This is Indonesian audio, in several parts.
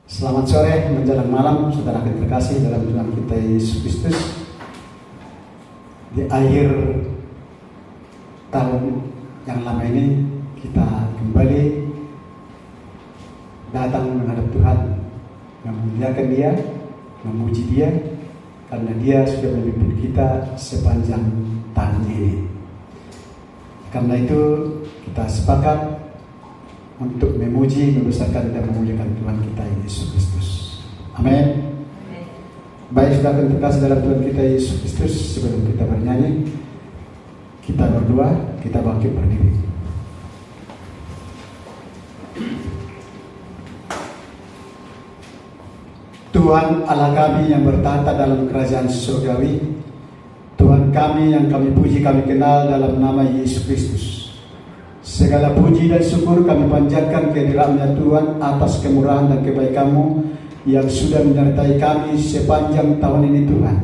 Selamat sore menjelang malam, saudara terkasih dalam Tuhan kita Yesus Kristus. Di akhir tahun yang lama ini kita kembali datang menghadap Tuhan, memuliakan Dia, memuji Dia, karena Dia sudah memimpin kita sepanjang tahun ini. Karena itu kita sepakat untuk memuji, membesarkan dan memuliakan Tuhan kita Yesus Kristus. Amin. Baik, saudara terkasih dalam Tuhan kita Yesus Kristus, sebelum kita bernyanyi, kita berdoa, kita bangkit berdiri. Tuhan Allah kami yang bertata dalam kerajaan surgawi, Tuhan kami yang kami puji, kami kenal dalam nama Yesus Kristus. Segala puji dan syukur kami panjatkan kehadiran-Nya Tuhan atas kemurahan dan kebaikan-Mu yang sudah menyertai kami sepanjang tahun ini Tuhan.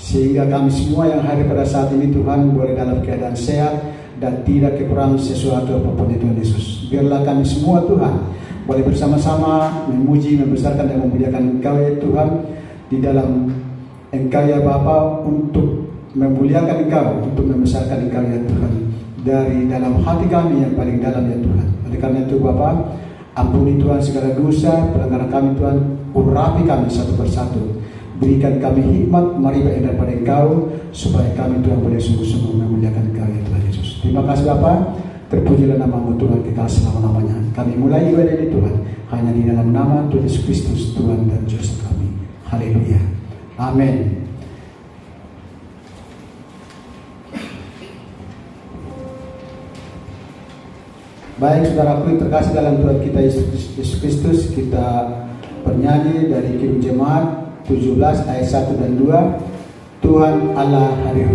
Sehingga kami semua yang hadir pada saat ini Tuhan boleh dalam keadaan sehat dan tidak kekurangan sesuatu apapun itu Yesus. Biarlah kami semua Tuhan boleh bersama-sama memuji, membesarkan dan memuliakan Engkau ya Tuhan, di dalam Engkau ya Bapa, untuk memuliakan Engkau, untuk membesarkan Engkau ya Tuhan, dari dalam hati kami yang paling dalam ya Tuhan. Oleh karena itu Bapa, ampuni Tuhan segala dosa, pelanggaran kami Tuhan, urapi kami satu persatu. Berikan kami hikmat, marifat yang daripada Engkau, supaya kami Tuhan boleh sungguh-sungguh memuliakan Engkau ya Tuhan Yesus. Terima kasih Bapa, terpujilah nama-Mu Tuhan kita selama-lamanya. Kami mulai ibadah ini Tuhan, hanya di dalam nama Tuhan Yesus Kristus, Tuhan dan Juru kami. Haleluya. Amin. Baik, saudaraku terkasih dalam Tuhan kita Yesus Kristus, kita bernyanyi dari Kidung Jemaat 17 ayat 1 dan 2, Tuhan Allah hadir.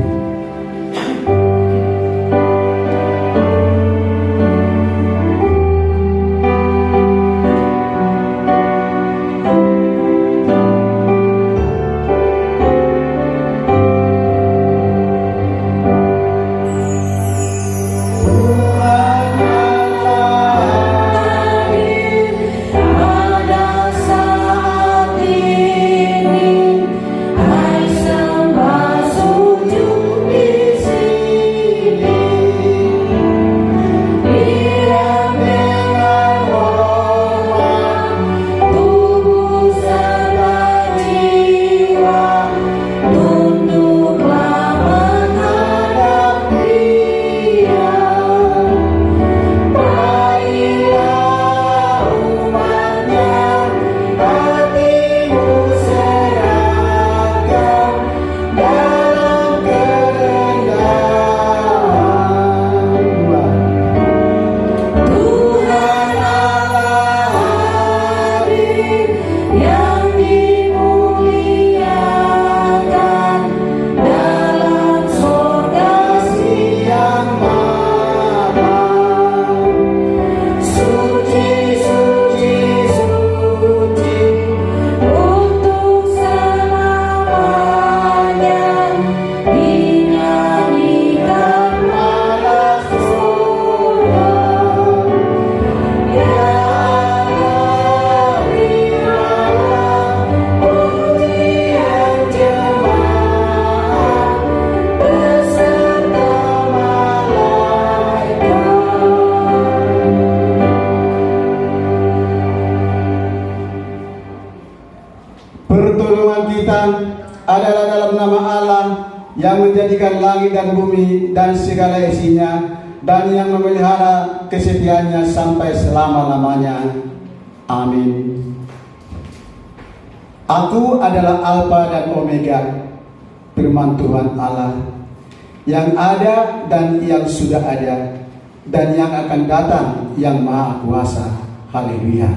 Adalah dalam nama Allah yang menjadikan langit dan bumi dan segala isinya, dan yang memelihara kesetiaannya sampai selama-lamanya. Amin. Aku adalah Alfa dan Omega, firman Tuhan Allah, yang ada dan yang sudah ada, dan yang akan datang, yang Maha Kuasa. Haleluya.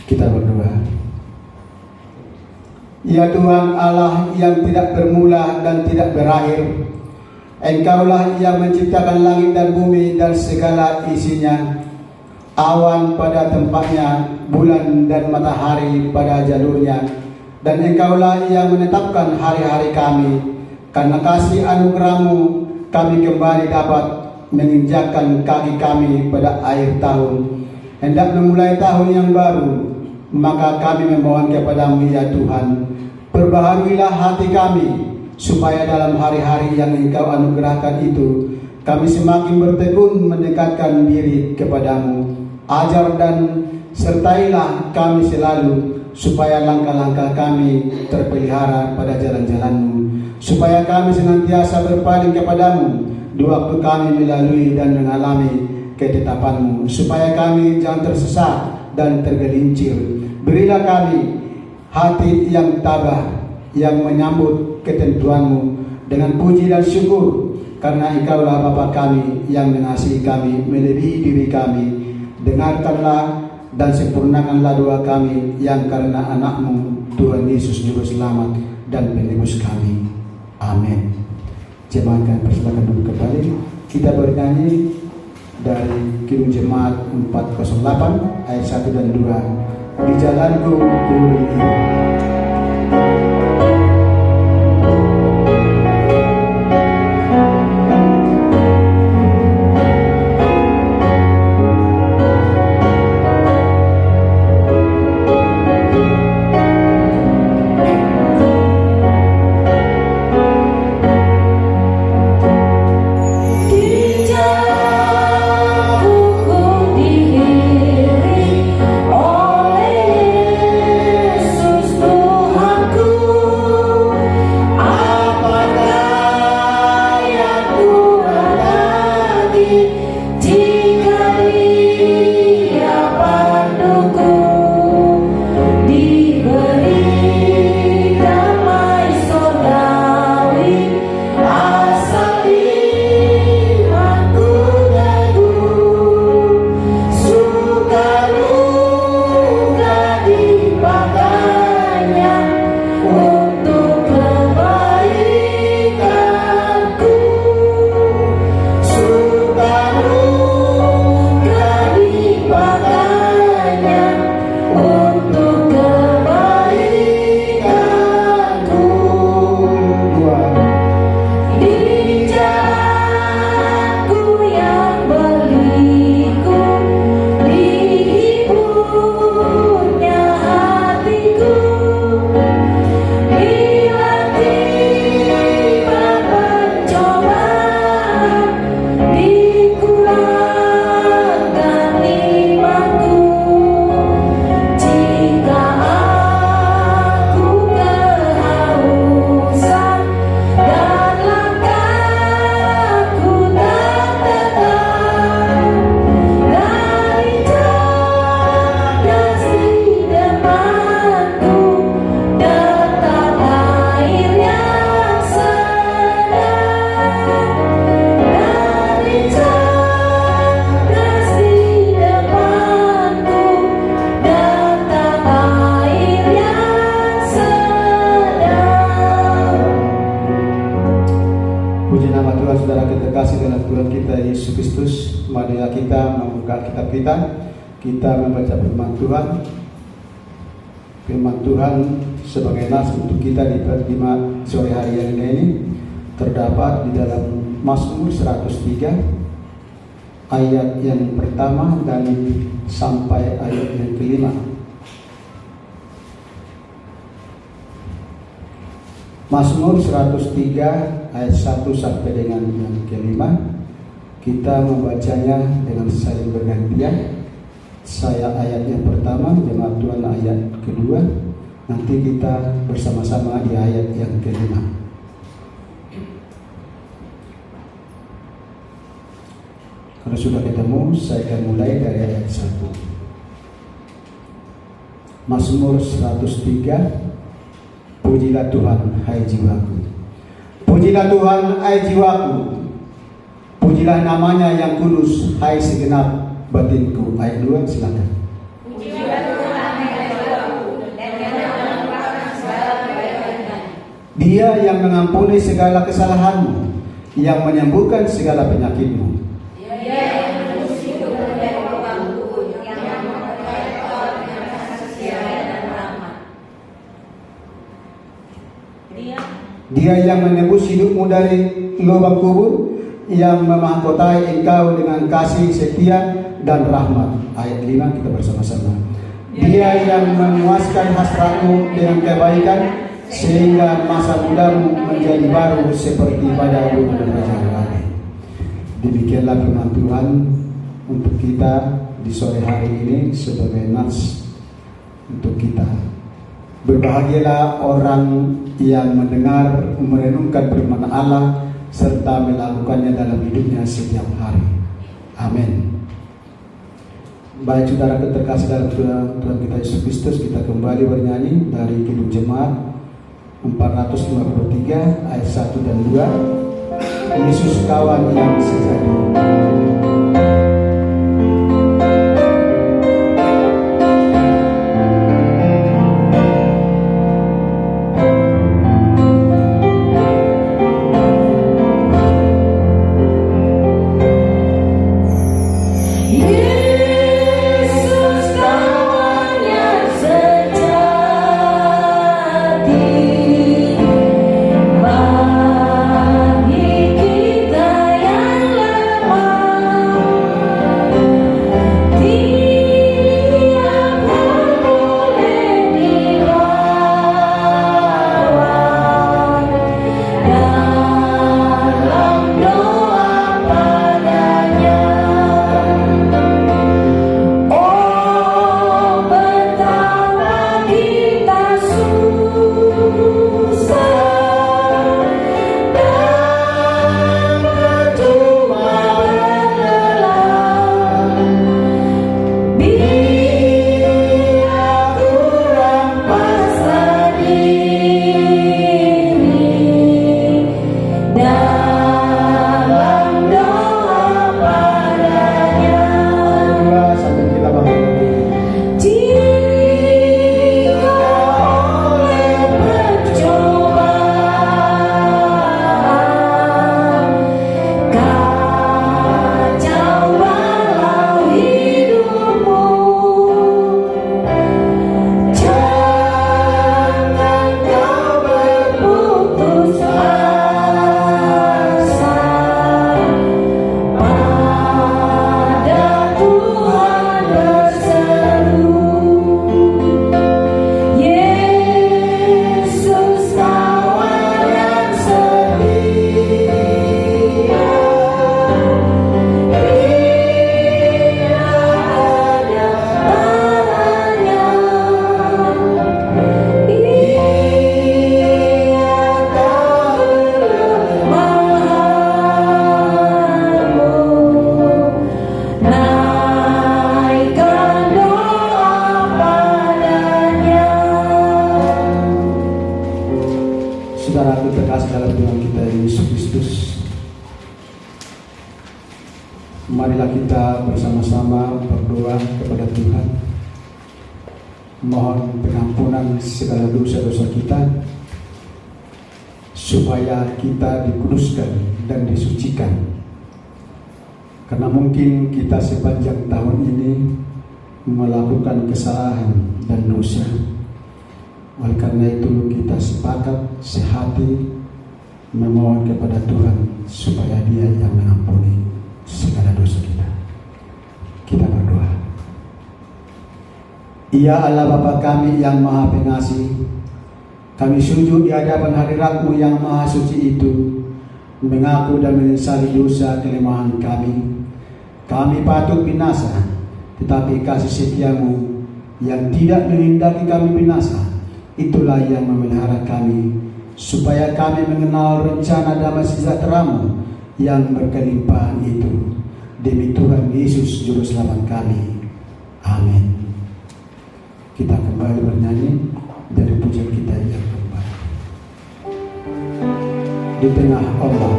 Kita berdoa. Ya Tuhan Allah yang tidak bermula dan tidak berakhir, Engkaulah yang menciptakan langit dan bumi dan segala isinya, awan pada tempatnya, bulan dan matahari pada jalurnya. Dan Engkaulah yang menetapkan hari-hari kami. Karena kasih anugerah-Mu, kami kembali dapat menginjakkan kaki kami pada akhir tahun. Hendak memulai tahun yang baru, maka kami memohon kepada-Mu ya Tuhan, perbaharuilah hati kami, supaya dalam hari-hari yang Engkau anugerahkan itu, kami semakin bertekun mendekatkan diri kepada-Mu. Ajar dan sertailah kami selalu, supaya langkah-langkah kami terpelihara pada jalan-jalan-Mu, supaya kami senantiasa berpaling kepada-Mu di waktu kami melalui dan mengalami ketetapan-Mu, supaya kami jangan tersesat dan tergelincir. Berilah kami hati yang tabah, yang menyambut ketentuan-Mu dengan puji dan syukur, karena Engkaulah Bapa kami yang mengasihi kami melebihi diri kami. Dengarkanlah dan sempurnakanlah doa kami yang karena anak-Mu Tuhan Yesus Juru Selamat dan Penebus kami. Amin. Jemaat kami persilakan duduk kembali. Kita bernyanyi dari Kidung Jemaat 408 ayat 1 dan 2. Di jalanku ku ini. Kita membaca firman Tuhan. Firman Tuhan sebagai nas untuk kita di sore hari yang ini terdapat di dalam Mazmur 103 ayat yang pertama dan sampai ayat yang kelima. Mazmur 103 ayat 1 sampai dengan yang kelima. Kita membacanya dengan saling bergantian. Saya ayat yang pertama, jemaat Tuhan ayat kedua. Nanti kita bersama-sama di ayat yang kelima. Kalau sudah ketemu, saya akan mulai dari ayat 1. Mazmur 103. Pujilah Tuhan, hai jiwaku. Pujilah Tuhan, hai jiwaku. Pujilah namanya yang kudus, hai segenap batinku. Ayat 2, silakan. Pujilah Tuhan, hai jiwaku, dan Dia mengampuni segala kebaikan. Dia yang mengampuni segala kesalahanmu yang menyembuhkan segala penyakitmu. Dia yang menebus hidupmu dari lubang kubur, yang memperkaya kau dengan kasih setia dan rahmat. Dia yang menebus hidupmu dari lubang kubur, yang memahkotai engkau dengan kasih setia dan rahmat. Ayat 5 kita bersama-sama. Dia yang memuaskan hasratmu dengan kebaikan, sehingga masa mudamu menjadi baru seperti pada bunga merah. Demikianlah firman Tuhan untuk kita di sore hari ini sebagai nats untuk kita. Berbahagialah orang yang mendengar, merenungkan firman Allah serta melakukannya dalam hidupnya setiap hari. Amin. Baik saudara terkasih dalam Tuhan kita Yesus Kristus, kita kembali bernyanyi dari Kidung Jemaat 453 ayat 1 dan 2. Yesus kawan yang sejati. Marilah kita bersama-sama berdoa kepada Tuhan, mohon pengampunan segala dosa-dosa kita, supaya kita dikuduskan dan disucikan. Karena mungkin kita sepanjang tahun ini melakukan kesalahan dan dosa. Oleh karena itu kita sepakat sehati memohon kepada Tuhan supaya Dia yang mengampuni segala dosa kita. Kita berdoa. Ya Allah Bapa kami yang Maha Pengasih, kami sujud di hadapan hadirat-Mu yang Maha Suci itu, mengaku dan menyesali dosa kelemahan kami. Kami patut binasa, tetapi kasih setia-Mu yang tidak menghendaki kami binasa, itulah yang memelihara kami, supaya kami mengenal rencana damai sejahtera-Mu yang berkelimpahan itu. Demi Tuhan Yesus Juru Selamat kami. Amin. Kita kembali bernyanyi dari pujian kita yang keempat. Di tengah ombak.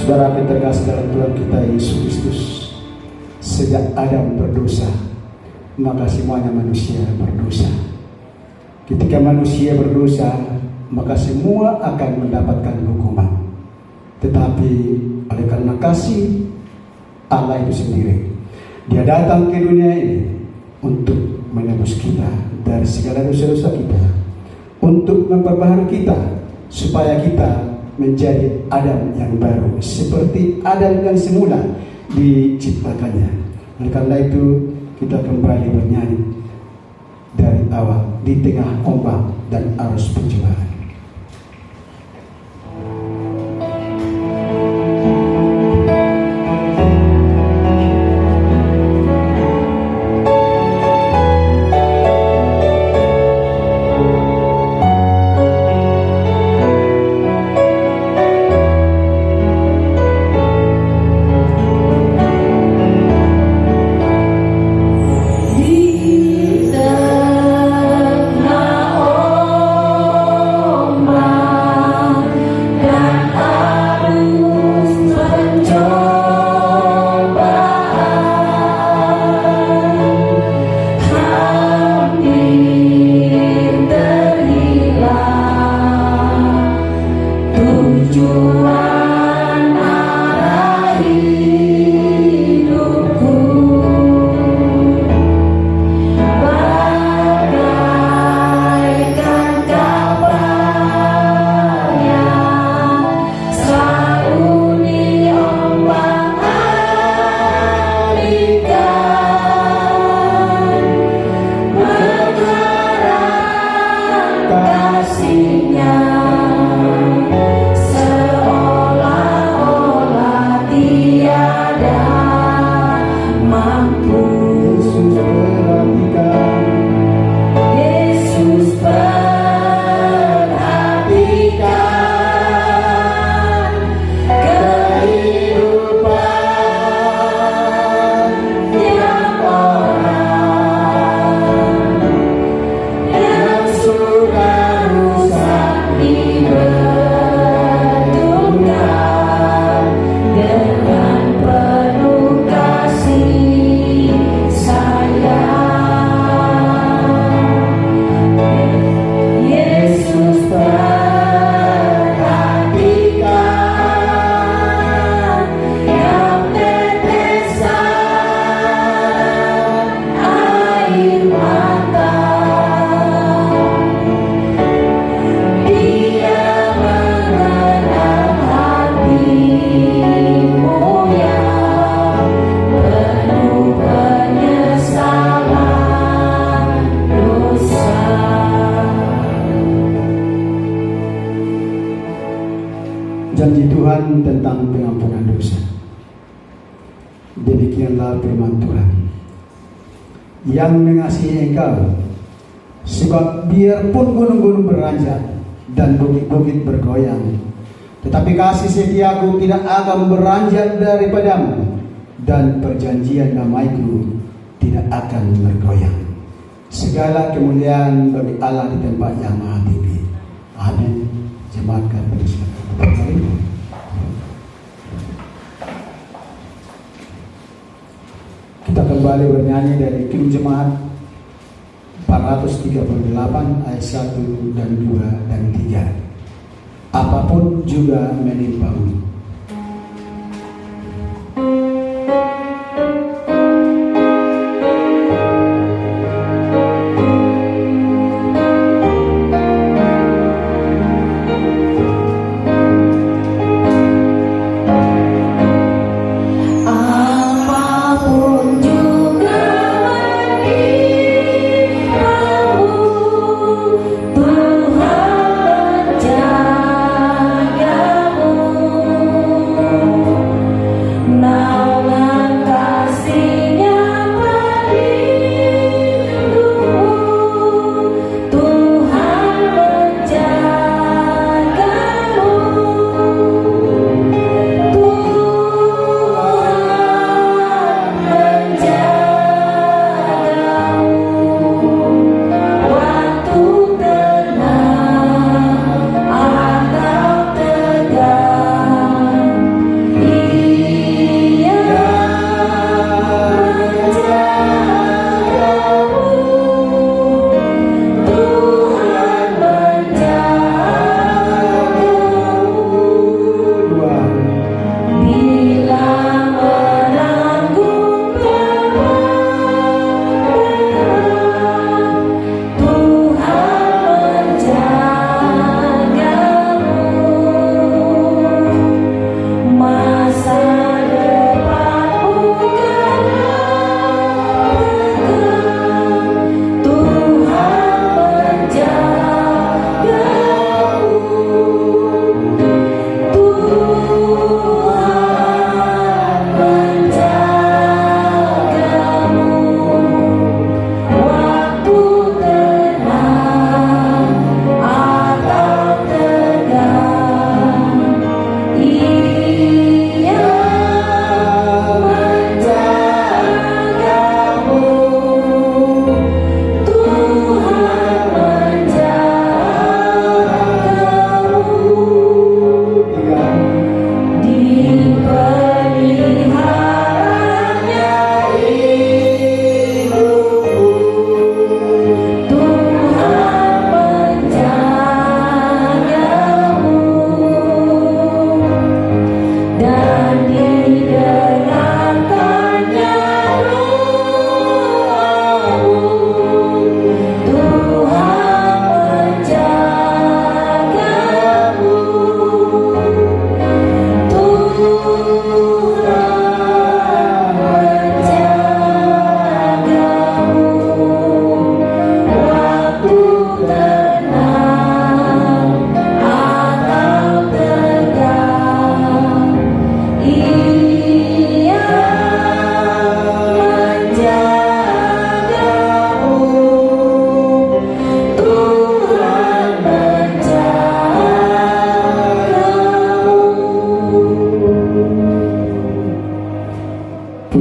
Saudara kita terkasih dalam Tuhan kita Yesus Kristus, sejak Adam berdosa, maka semuanya manusia berdosa. Ketika manusia berdosa, maka semua akan mendapatkan hukuman. Tetapi oleh karena kasih Allah itu sendiri, Dia datang ke dunia ini untuk menebus kita dari segala dosa-dosa kita, untuk memperbaharui kita supaya kita menjadi Adam yang baru, seperti Adam yang semula diciptakannya. Oleh karena itu kita kembali bernyanyi dari awal di tengah ombak dan arus pencobaan. Janji Tuhan tentang pengampunan dosa. Demikianlah firman Tuhan, yang mengasihi engkau, sebab biarpun gunung-gunung beranjak dan bukit-bukit bergoyang, tetapi kasih setiaku tidak akan beranjak daripadamu, dan perjanjian damaiku tidak akan bergoyang. Segala kemuliaan bagi Allah di tempat yang maha tinggi. Amin. Jemaat Katolik. Kita kembali bernyanyi dari Kim Jemaat 438 ayat 1 dan 2 dan 3. Apapun juga menimpamu. Tuhan menjagamu.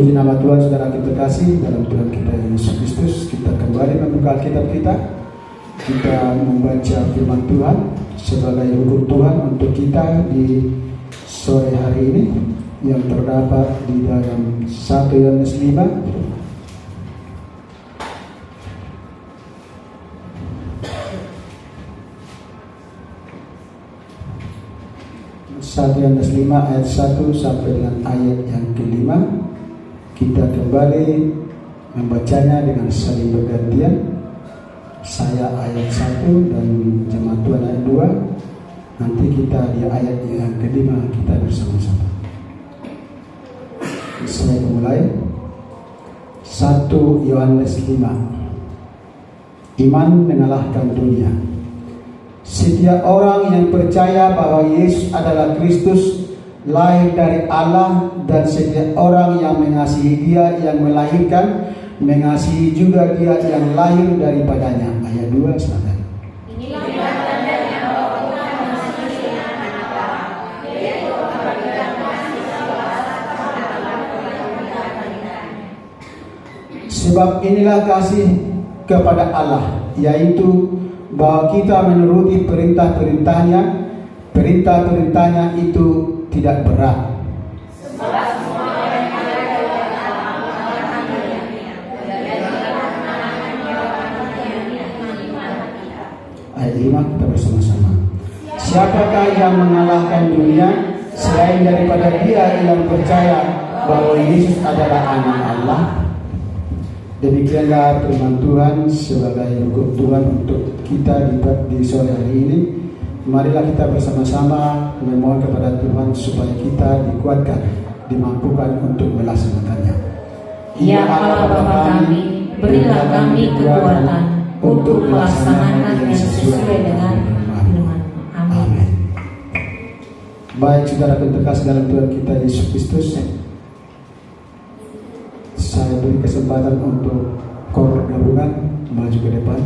Puji nama Tuhan, saudara kita kasih dalam Tuhan kita Yesus Kristus. Kita kembali membuka Alkitab kita. Kita membaca firman Tuhan sebagai hukum Tuhan untuk kita di sore hari ini yang terdapat di dalam 1 Yohanes 5 1 Yohanes 5 ayat 1 sampai dengan ayat yang kelima. Kita kembali membacanya dengan saling bergantian. Saya ayat 1 dan jemaat Tuhan ayat 2. Nanti kita di ayat yang kelima kita bersama-sama. Saya mulai. 1 Yohanes 5. Iman mengalahkan dunia. Setiap orang yang percaya bahwa Yesus adalah Kristus, lahir dari Allah, dan setiap orang yang mengasihi Dia yang melahirkan, mengasihi juga Dia yang lahir daripadanya. Ayat 2 silakan. Inilah tandanya bahwa Tuhan mengasihi anak-anak Allah, yaitu apabila mengasihi sebalas kepada Allah. Sebab inilah kasih kepada Allah, yaitu bahwa kita menuruti perintah-perintahnya. Perintah-perintahnya itu tidak berat. Sebab semua orang yang ada dalam Allah mengamankannya, dan Ayat 5 kita bersama-sama. Siapakah yang mengalahkan dunia selain daripada dia yang percaya bahwa Yesus adalah anak Allah? Demikianlah firman Tuhan sebagai hukum Tuhan untuk kita di sore hari ini. Marilah kita bersama-sama memohon kepada Tuhan supaya kita dikuatkan, dimampukan untuk melaksanakannya. Ya Allah Bapa kami, berilah kami kekuatan untuk melaksanakan yang sesuai dengan firman. Amin. Baik saudara terkasih dalam Tuhan kita Yesus Kristus, saya beri kesempatan untuk kor gabungan maju ke depan.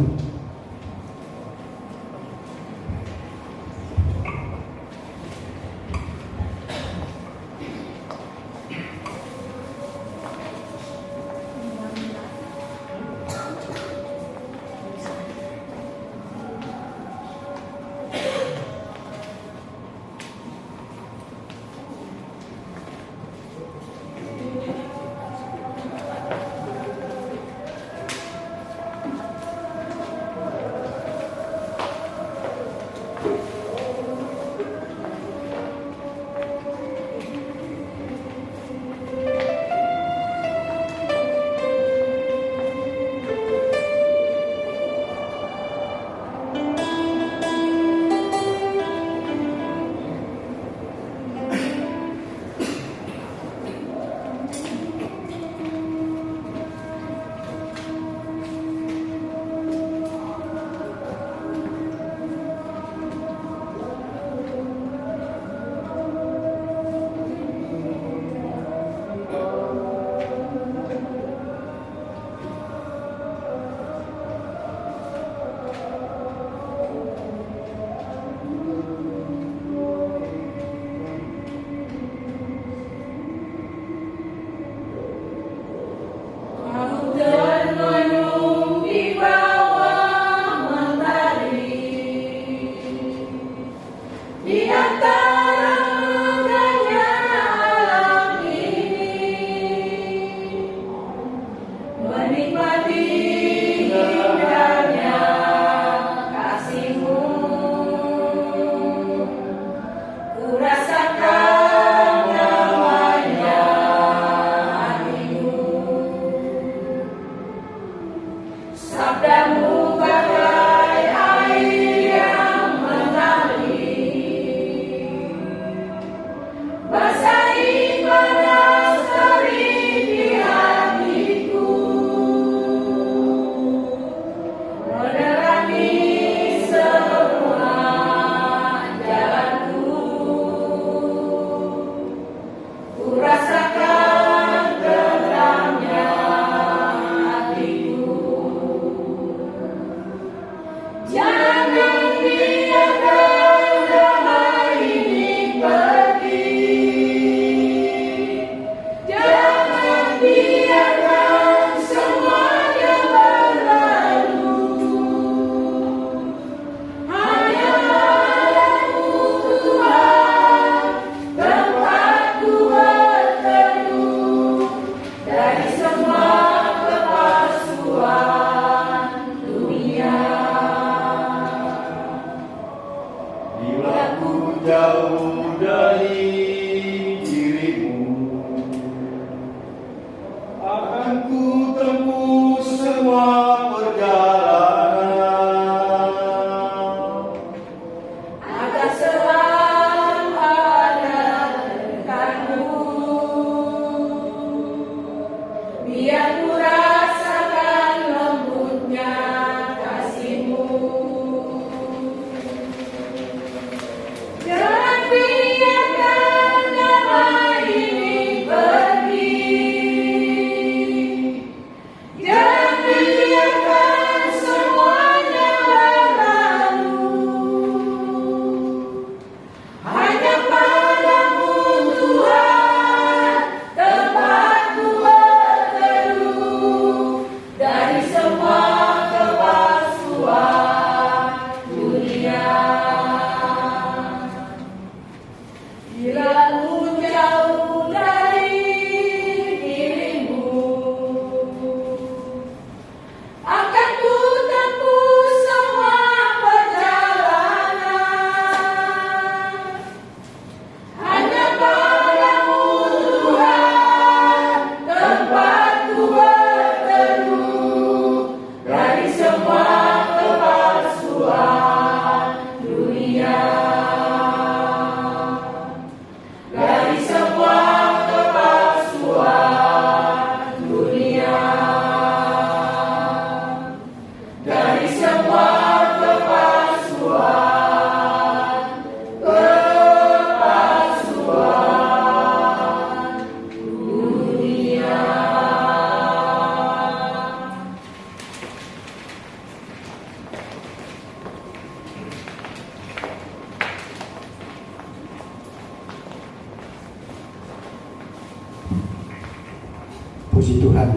puji Tuhan,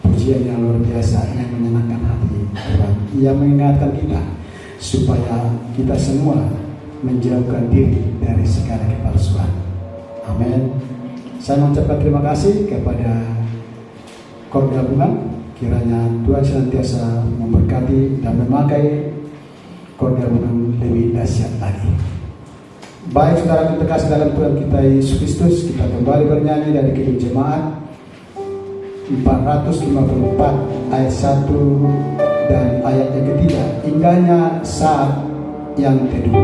pujian yang luar biasa yang menyenangkan hati Tuhan. Ia mengingatkan kita supaya kita semua menjauhkan diri dari segala kepalsuan. Amin. Saya mengucapkan terima kasih kepada KOR gabungan. Kiranya Tuhan senantiasa memberkati dan memakai KOR gabungan lebih dahsyat lagi. Baik saudara terkasih dalam Tuhan kita Yesus Kristus, kita kembali bernyanyi dari Kidung Jemaat 454 ayat 1 dan ayat yang ketiga, indahnya saat yang teduh.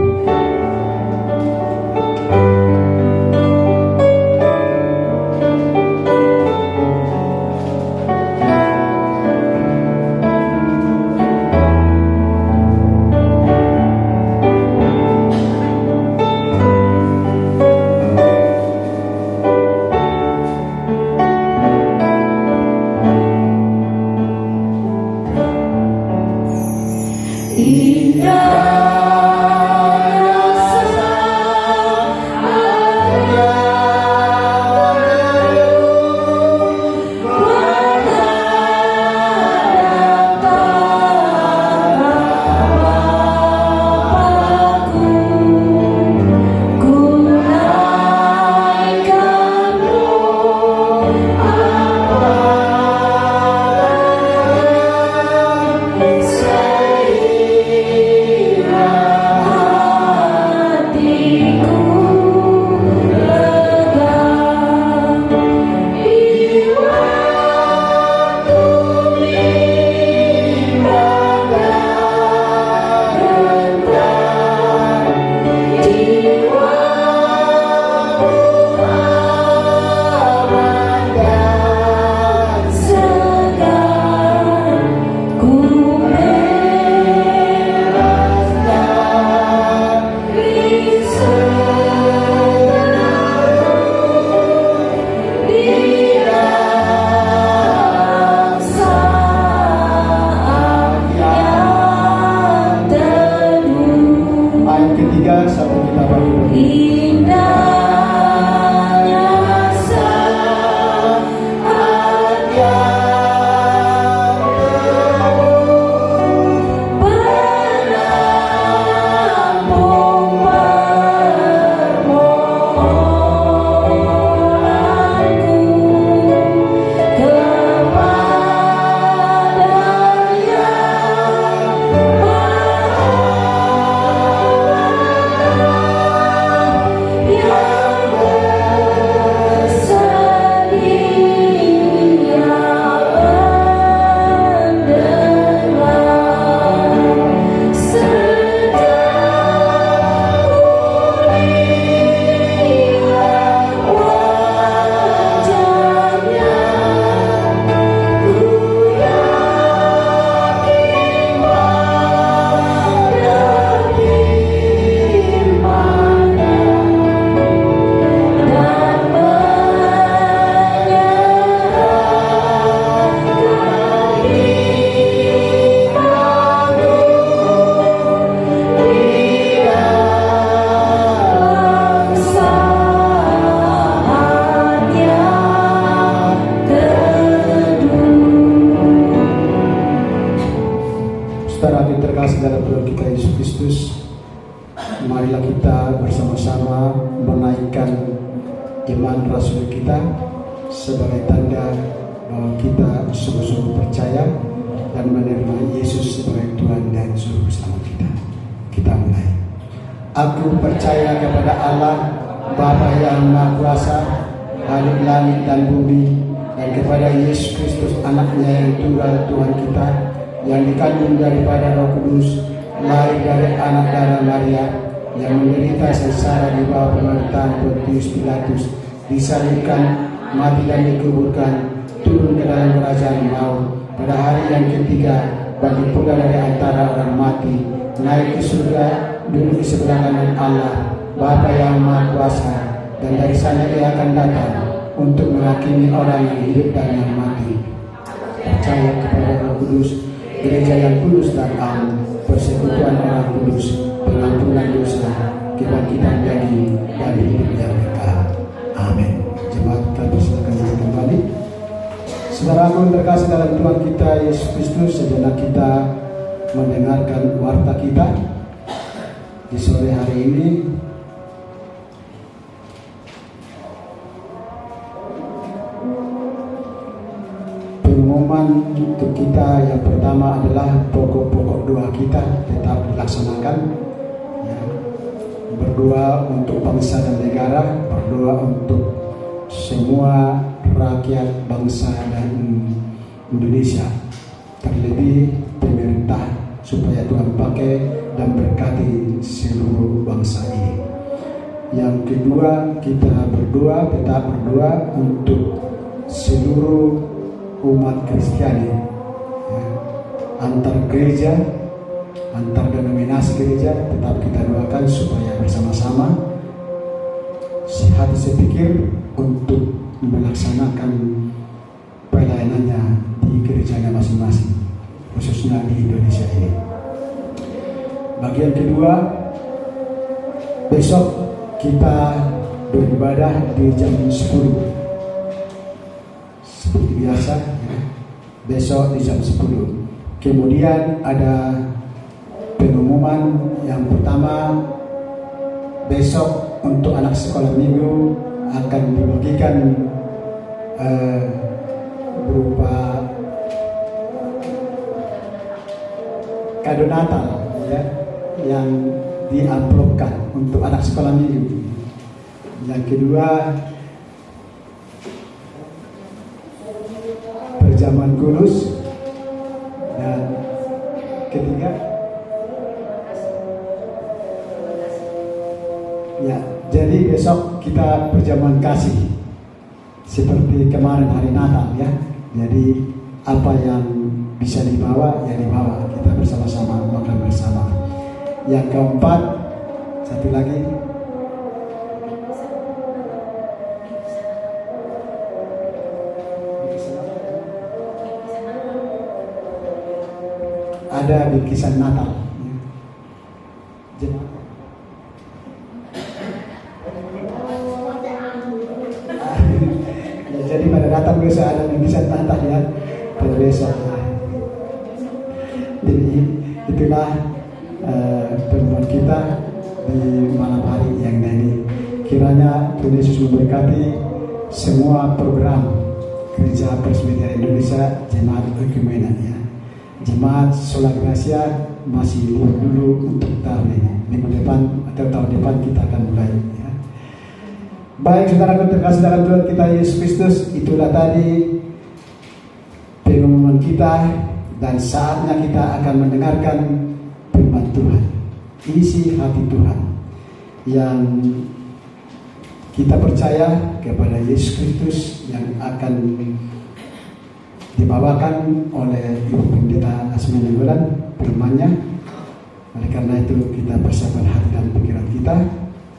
Iman Rasul kita sebagai tanda bahwa kita sungguh-sungguh percaya dan menerima Yesus sebagai Tuhan dan Juru Selamat kita. Kita mulai. Aku percaya kepada Allah Bapa yang Maha Kuasa, Khalik langit dan bumi, dan kepada Yesus Kristus Anaknya yang tunggal Tuhan kita, yang dikandung daripada Roh Kudus, lahir dari anak darah Maria, yang menderita sengsara di bawah pemerintahan Pontius Pilatus, disalibkan, mati dan dikuburkan, turun ke dalam kerajaan maut, pada hari yang ketiga bangkit pula dari antara orang mati, naik ke surga, duduk di sebelah kanan Allah Bapa yang Maha Kuasa, dan dari sana Dia akan datang untuk menghakimi orang yang hidup dan yang mati. Percaya kepada Roh Kudus, gereja yang kudus dan am, persekutuan orang kudus, pengampunan dosa, kebangkitan daging, dan hidup yang kekal. Amin. Jemaat kita persilakan kembali. Saudaraku terkasih dalam Tuhan kita Yesus Kristus, sejenak kita mendengarkan warta kita di sore hari ini. Pengumuman untuk kita yang pertama adalah pokok-pokok doa kita tetap dilaksanakan. Ya. Berdoa untuk bangsa dan negara, berdoa untuk semua rakyat bangsa dan Indonesia, terlebih pemerintah, supaya Tuhan pakai dan berkati seluruh bangsa ini. Yang kedua, kita tetap berdoa untuk seluruh umat Kristiani, ya, antar gereja, antar denominasi gereja, tetap kita doakan supaya bersama-sama sehati sepikir untuk melaksanakan pelayanannya di gerejanya masing-masing, khususnya di Indonesia ini. Bagian kedua, besok kita beribadah di jam 10 seperti biasa, ya. Besok di jam 10. Kemudian ada pengumuman yang pertama, besok untuk anak sekolah minggu akan dibagikan berupa kado Natal, ya, yang diamplopkan untuk anak sekolah minggu. Yang kedua, perjamuan kudus, dan ketiga, ya, jadi besok kita perjamuan kasih seperti kemarin hari Natal, ya. Jadi apa yang bisa dibawa ya dibawa, kita bersama-sama makan bersama. Yang keempat, satu lagi, ada bingkisan Natal, ya. Jadi pada datang besok ada bingkisan Natal, ya, pada besok. Jadi itulah pertemuan kita di malam hari yang ini. Kiranya Tuhan Yesus memberkati semua program Gereja Presbyterian Indonesia Jemaat Ekumena, ya. Jemaat Sola Gracia masih libur dulu untuk tahun ini. Minggu depan atau tahun depan kita akan mulai, ya. Baik, saudara terkasih dalam Tuhan kita Yesus Kristus, itulah tadi pengumuman kita, dan saatnya kita akan mendengarkan firman Tuhan, isi hati Tuhan yang kita percaya kepada Yesus Kristus yang akan dibawakan oleh Ibu Pendeta Asmi Nenggolan firman-Nya. Oleh karena itu kita persiapkan hati dan pikiran kita.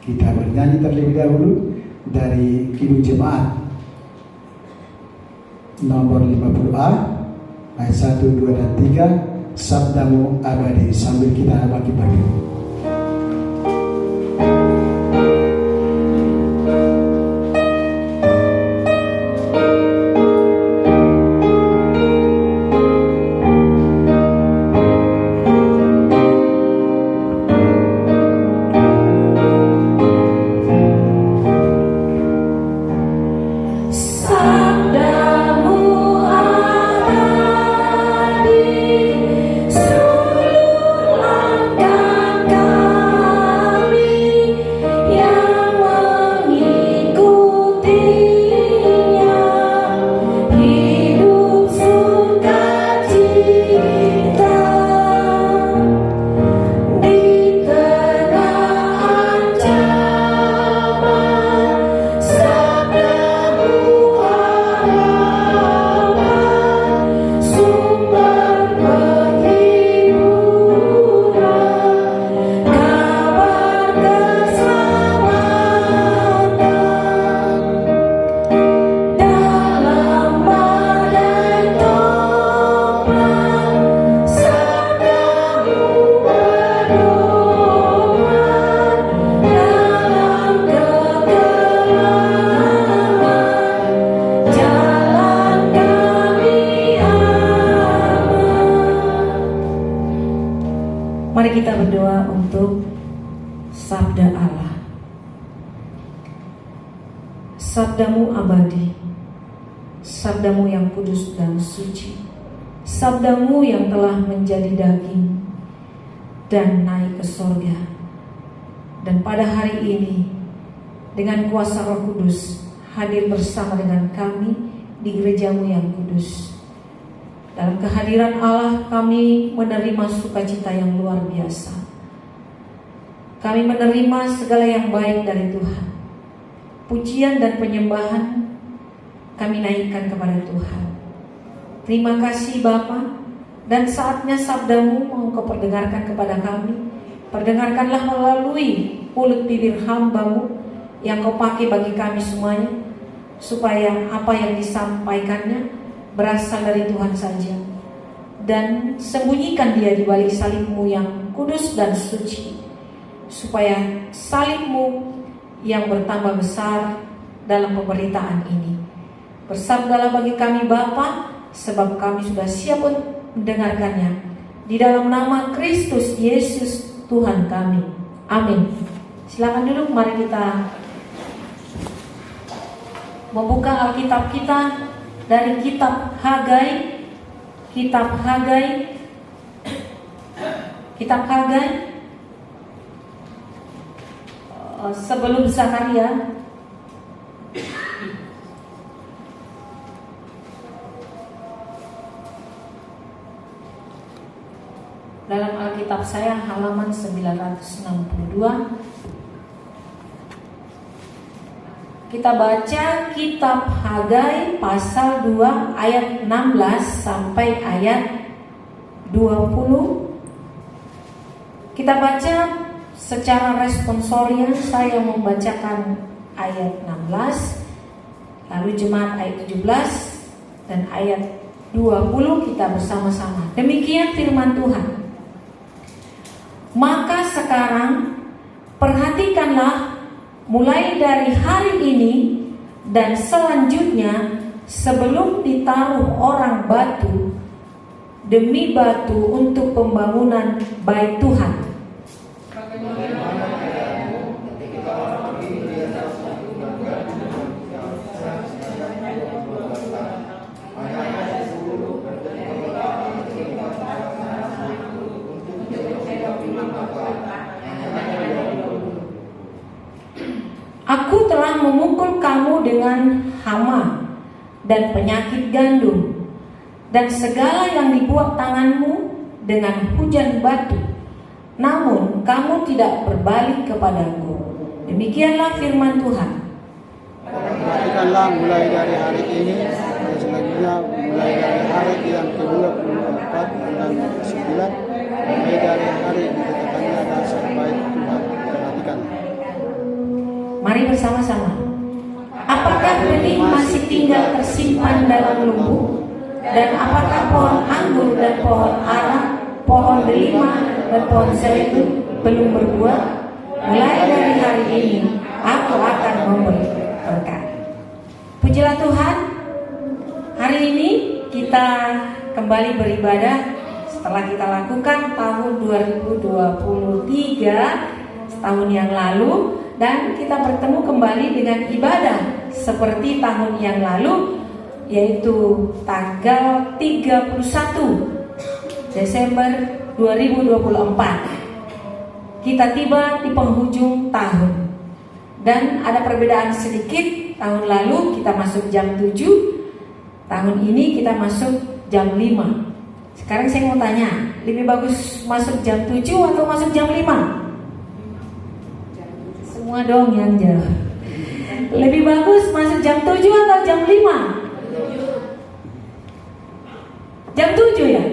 Kita bernyanyi terlebih dahulu dari Kidung Jemaat nomor 50A ayat 1, 2, dan 3, Sabdamu Abadi, sambil kita bagi-bagi. Sulur langkah Sabdamu abadi, sabdamu yang kudus dan suci, sabdamu yang telah menjadi daging dan naik ke sorga. Dan pada hari ini dengan kuasa Roh Kudus hadir bersama dengan kami di gerejamu yang kudus. Dalam kehadiran Allah kami menerima sukacita yang luar biasa. Kami menerima segala yang baik dari Tuhan. Pujian dan penyembahan kami naikkan kepada Tuhan. Terima kasih Bapa, dan saatnya sabdamu mau Kau perdengarkan kepada kami. Perdengarkanlah melalui mulut bibir hamba-Mu yang Kau pakai bagi kami semuanya, supaya apa yang disampaikannya berasal dari Tuhan saja. Dan sembunyikan dia di balik salib-Mu yang kudus dan suci, supaya salib-Mu yang bertambah besar dalam pemberitaan ini. Bersabdalah bagi kami Bapa, sebab kami sudah siap mendengarkannya. Di dalam nama Kristus Yesus Tuhan kami. Amin. Silakan duduk, mari kita membuka Alkitab kita dari kitab Hagai. Kitab Hagai. Kitab Hagai sebelum Zakaria. Dalam Alkitab saya halaman 962. Kita baca kitab Hagai pasal 2 ayat 16 sampai ayat 20. Kita baca secara responsorial, saya membacakan ayat 16, lalu jemaat ayat 17 dan ayat 20 kita bersama-sama. Demikian firman Tuhan. Maka sekarang perhatikanlah mulai dari hari ini dan selanjutnya, sebelum ditaruh orang batu demi batu untuk pembangunan bait Tuhan. Aku telah memukul kamu dengan hama dan penyakit gandum dan segala yang dibuat tanganmu dengan hujan batu, namun kamu tidak berbalik kepadaku. Demikianlah firman Tuhan. Perhatikanlah mulai dari hari ini dan selanjutnya, mulai dari hari yang ke-24 dan 9, mulai dari hari ditetapkannya dasar bait Tuhan. Perhatikan. Mari bersama-sama. Apakah benih masih tinggal tersimpan dalam lumbung? Dan apakah pohon anggur dan pohon ara, pohon delima dan pohon zaitun belum berbuah? Mulai dari hari ini aku akan memberi berkat. Pujilah Tuhan. Hari ini kita kembali beribadah setelah kita lakukan tahun 2023, setahun yang lalu. Dan kita bertemu kembali dengan ibadah seperti tahun yang lalu, yaitu tanggal 31 Desember 2024. Kita tiba di penghujung tahun. Dan ada perbedaan sedikit. Tahun lalu kita masuk jam 7, tahun ini kita masuk jam 5. Sekarang saya mau tanya, lebih bagus masuk jam 7 atau masuk jam 5? Semua dong yang jawab. Lebih bagus masuk jam 7 atau jam 5? Jam 7 ya?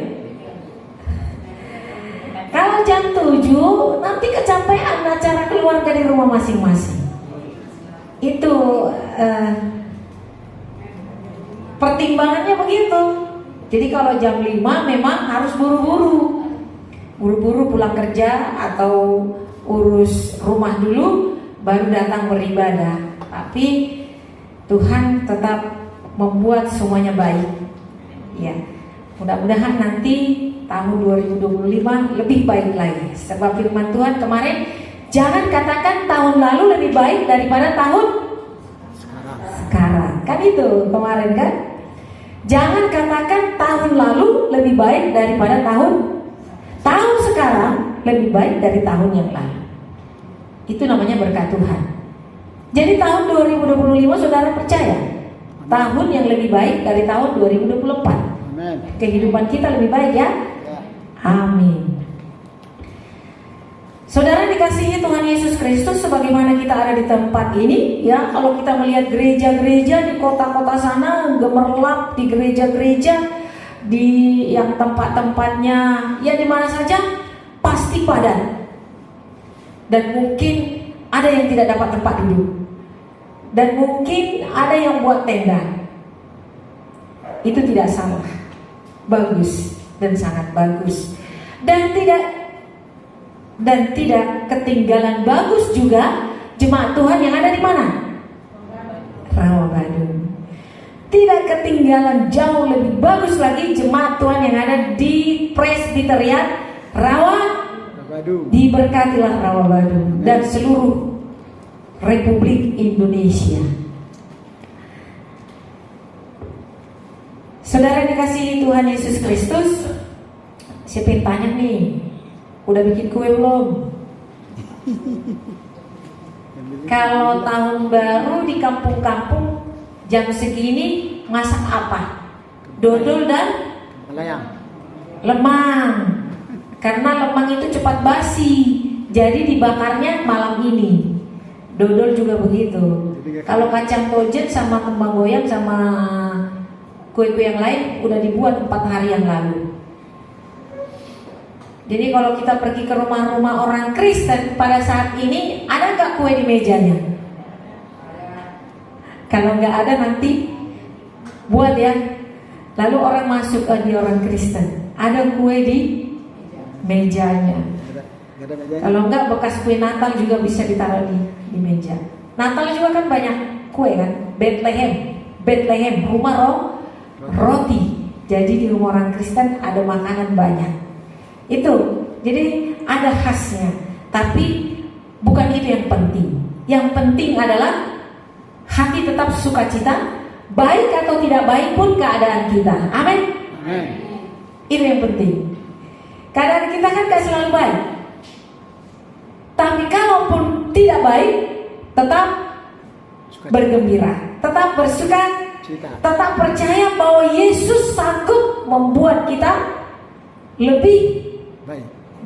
Kalau jam 7 nanti kecapean acara keluarga di rumah masing-masing. Itu pertimbangannya begitu. Jadi kalau jam 5 memang harus buru-buru. Buru-buru pulang kerja atau urus rumah dulu, baru datang beribadah. Tapi Tuhan tetap membuat semuanya baik. Ya, mudah-mudahan nanti tahun 2025 lebih baik lagi. Sebab firman Tuhan kemarin, jangan katakan tahun lalu lebih baik daripada tahun Kan itu kemarin kan. Jangan katakan tahun lalu lebih baik daripada tahun sekarang lebih baik dari tahun yang lalu. Itu namanya berkat Tuhan. Jadi tahun 2025 saudara percaya tahun yang lebih baik dari tahun 2024. Amin. Kehidupan kita lebih baik ya. Ya. Amin. Saudara dikasihi Tuhan Yesus Kristus, sebagaimana kita ada di tempat ini, ya, kalau kita melihat gereja-gereja di kota-kota sana gemerlap, di gereja-gereja, di yang tempat-tempatnya, ya di mana saja pasti padat. Dan mungkin ada yang tidak dapat tempat duduk. Dan mungkin ada yang buat tenda. Itu tidak salah, bagus dan sangat bagus. Dan tidak ketinggalan bagus juga jemaat Tuhan yang ada di mana? Rawabadung. Tidak ketinggalan jauh lebih bagus lagi jemaat Tuhan yang ada di Presbyterian Rawabadung. Diberkatilah Rawabadung dan seluruh Republik Indonesia. Saudara dikasihi Tuhan Yesus Kristus, saya pengen tanya nih, udah bikin kue belum? Kalau tahun baru di kampung-kampung jam segini masak apa? Dodol dan lemang. Karena lemang itu cepat basi, jadi dibakarnya malam ini. Dodol juga begitu. Kalau kacang tojen sama kembang goyang sama kue-kue yang lain udah dibuat 4 hari yang lalu. Jadi kalau kita pergi ke rumah-rumah orang Kristen pada saat ini, ada gak kue di mejanya? Kalau gak ada nanti buat ya. Lalu orang masuk di orang Kristen, ada kue di mejanya. Kalau enggak bekas kue Natal juga bisa ditaruh di meja. Natal juga kan banyak kue kan. Bethlehem, rumah roti. Jadi di rumah orang Kristen ada makanan banyak. Itu, jadi ada khasnya. Tapi bukan itu yang penting. Yang penting adalah hati tetap sukacita, baik atau tidak baik pun keadaan kita. Amin. Itu yang penting. Keadaan kita kan gak selalu baik. Tapi kalaupun tidak baik, tetap bergembira, tetap bersuka cita, tetap percaya bahwa Yesus sanggup membuat kita lebih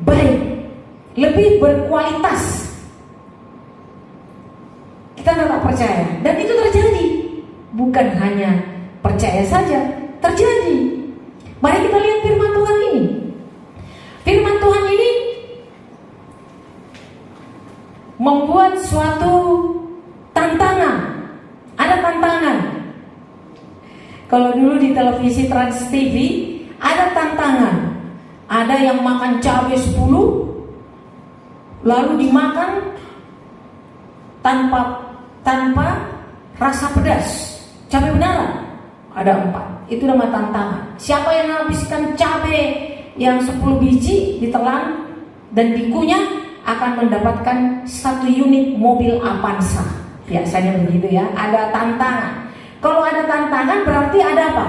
baik, lebih berkualitas. Kita tetap percaya, dan itu terjadi. Bukan hanya percaya saja, terjadi. Mari kita lihat firman Tuhan ini. Firman Tuhan ini membuat suatu tantangan. Ada tantangan. Kalau dulu di televisi Trans TV ada tantangan. Ada yang makan cabai 10 lalu dimakan tanpa rasa pedas. Cabai beneran ada 4. Itu nama tantangan. Siapa yang habiskan cabai yang 10 biji ditelan dan dikunyah akan mendapatkan 1 unit mobil Avanza. Biasanya begitu ya. Ada tantangan. Kalau ada tantangan berarti ada apa?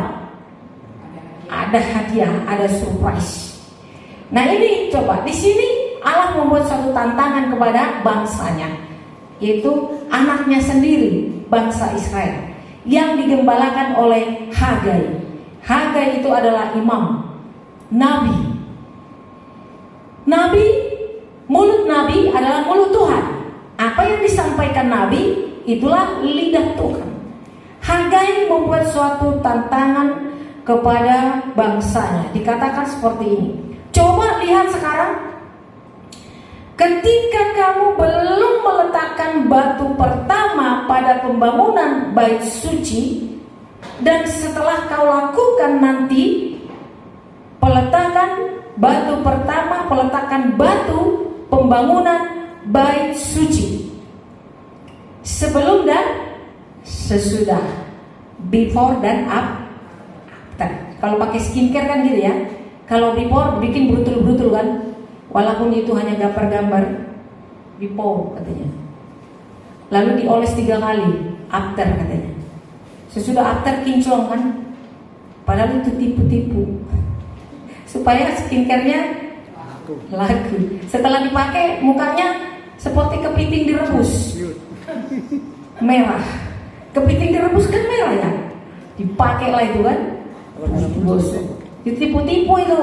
Ada hadiah, ada surprise. Nah ini coba di sini Allah membuat suatu tantangan kepada bangsanya, yaitu anaknya sendiri, bangsa Israel, yang digembalakan oleh Hagai. Hagai itu adalah imam, nabi. Mulut nabi adalah mulut Tuhan. Apa yang disampaikan nabi itulah lidah Tuhan. Hagai membuat suatu tantangan kepada bangsanya. Dikatakan seperti ini. Coba lihat sekarang. Ketika kamu belum meletakkan batu pertama pada pembangunan bait suci, dan setelah kau lakukan nanti peletakan batu pertama, peletakan batu pembangunan bait suci, sebelum dan sesudah, before dan after. Kalau pakai skincare kan gitu ya. Kalau before bikin brutul-brutul kan, walaupun itu hanya gambar-gambar, before katanya. Lalu dioles 3 kali, after katanya. Sesudah after kinclong kan, padahal itu tipu-tipu supaya skincare-nya laku. Setelah dipakai mukanya seperti kepiting direbus, merah. Kepiting direbus kan merah ya, dipakai lah itu kan, gosok. Ditipu-tipu itu.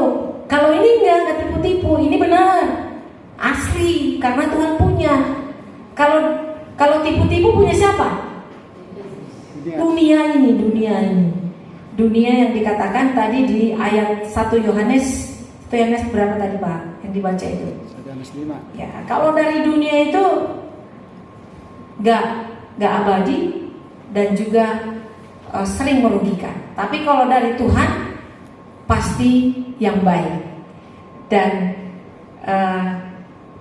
Kalau ini enggak tipu-tipu, ini benar, asli karena Tuhan punya. Kalau tipu-tipu punya siapa? Dunia ini. Dunia yang dikatakan tadi di ayat 1 Yohanes berapa tadi Pak yang dibaca itu? 1 Yohanes 5. Ya, kalau dari dunia itu gak abadi dan juga sering merugikan. Tapi kalau dari Tuhan pasti yang baik dan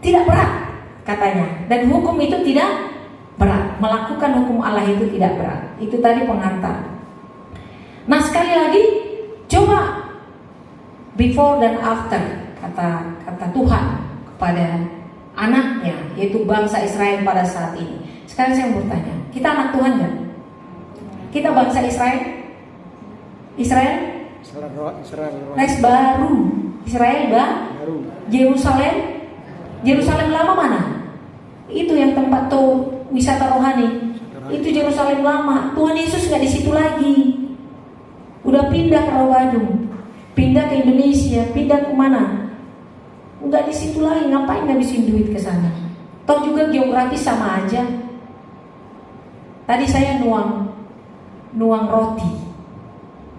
tidak berat katanya. Dan hukum itu tidak berat. Melakukan hukum Allah itu tidak berat. Itu tadi pengantar. Nah sekali lagi, coba before dan after kata Tuhan kepada anaknya, yaitu bangsa Israel pada saat ini. Sekarang saya mau bertanya, kita anak Tuhan kan? Kita bangsa Israel? Israel next baru. Israel baru. Yerusalem lama mana? Itu yang tempat tuh wisata rohani. Itu Yerusalem lama. Tuhan Yesus nggak di situ lagi. Udah pindah ke Rawadum, pindah ke Indonesia, pindah ke mana? Nggak di situ lagi. Ngapain ngabisin duit ke sana? Toh juga geografis sama aja. Tadi saya nuang roti.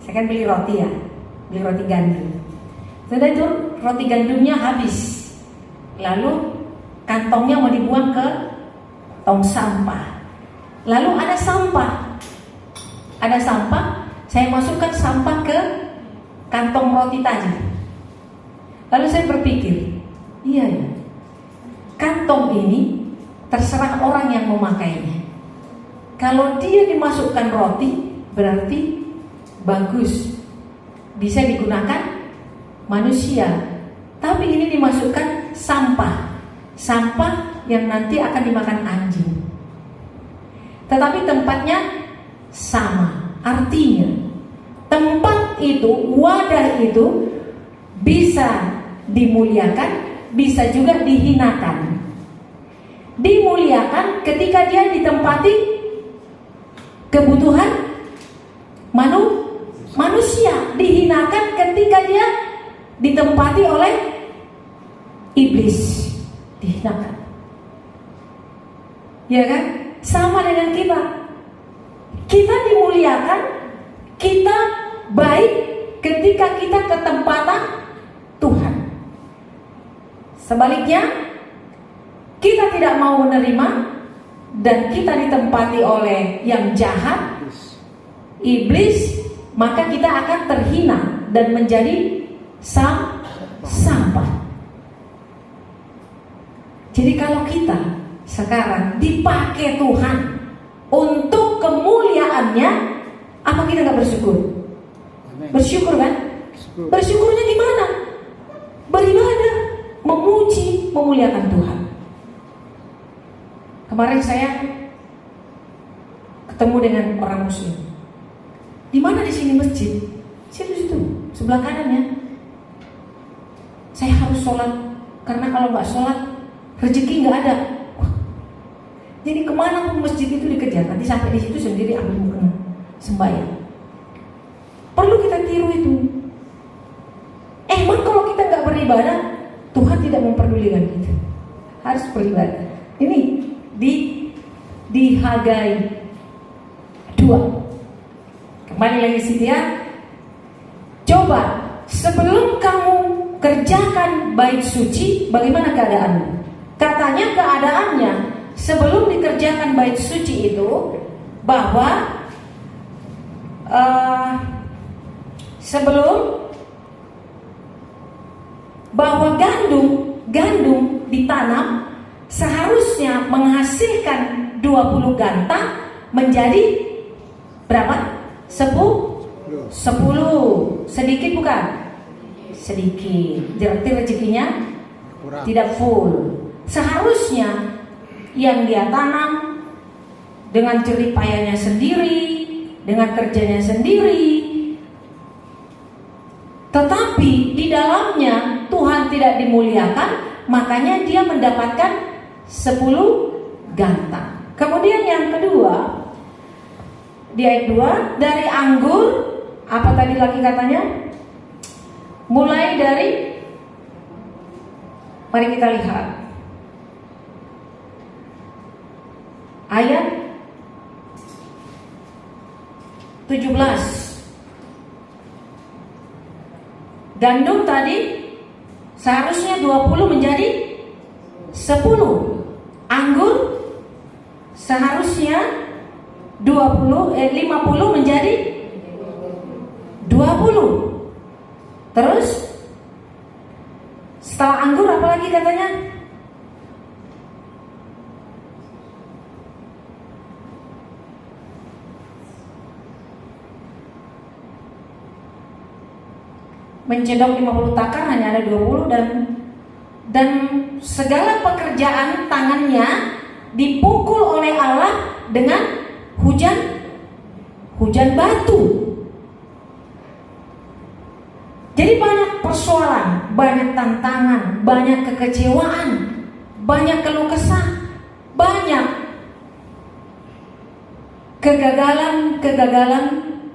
Saya kan beli roti ya, beli roti gandum. Sudah itu roti gandumnya habis. Lalu kantongnya mau dibuang ke tong sampah. Lalu ada sampah, saya masukkan sampah ke kantong roti tadi. Lalu saya berpikir, iya ya, kantong ini terserah orang yang memakainya. Kalau dia dimasukkan roti, berarti bagus, bisa digunakan manusia. Tapi ini dimasukkan sampah yang nanti akan dimakan anjing. Tetapi tempatnya sama. Artinya tempat itu, wadah itu bisa dimuliakan, bisa juga dihinakan. Dimuliakan ketika dia ditempati kebutuhan manusia. Dihinakan ketika dia ditempati oleh iblis. Dihinakan. Ya kan? Sama dengan kita. Kita dimuliakan, kita baik ketika kita ketempatan Tuhan. Sebaliknya, kita tidak mau menerima dan kita ditempati oleh yang jahat, iblis, maka kita akan terhina dan menjadi sampah. Jadi kalau kita sekarang dipakai Tuhan untuk kemuliaannya, apa kita nggak bersyukur? Bersyukur kan? Bersyukurnya gimana? Beribadah, memuji, memuliakan Tuhan. Kemarin saya ketemu dengan orang Muslim. Di mana di sini masjid? Situ, sebelah kanannya. Saya harus sholat karena kalau nggak sholat rezeki nggak ada. Jadi kemana pun masjid itu dikejar. Nanti sampai di situ sendiri ambil mukena sembahyang. Perlu kita tiru itu. Emang kalau kita nggak beribadah, Tuhan tidak memperdulikan kita. Harus beribadah. Ini di Hagai 2. Kembali lagi Sintia. Coba sebelum kamu kerjakan bait suci, bagaimana keadaanmu? Katanya keadaannya sebelum dikerjakan bait suci itu bahwa bahwa gandum ditanam seharusnya menghasilkan 20 ganta menjadi berapa? 10. Sedikit bukan? Sedikit. Berarti rezekinya tidak full. Seharusnya yang dia tanam dengan jerih payahnya sendiri, dengan kerjanya sendiri. Tetapi di dalamnya Tuhan tidak dimuliakan, makanya dia mendapatkan 10 gantang. Kemudian yang kedua, di ayat 2, dari anggur, apa tadi lagi katanya? Mulai dari, mari kita lihat ayat 17. Gandum tadi seharusnya 20 menjadi 10. Anggur seharusnya 50 menjadi 20. Terus setelah anggur apa lagi katanya? Mencedok 50 takar hanya ada 20, dan segala pekerjaan tangannya dipukul oleh Allah dengan hujan batu. Jadi banyak persoalan, banyak tantangan, banyak kekecewaan, banyak keluh kesah, banyak kegagalan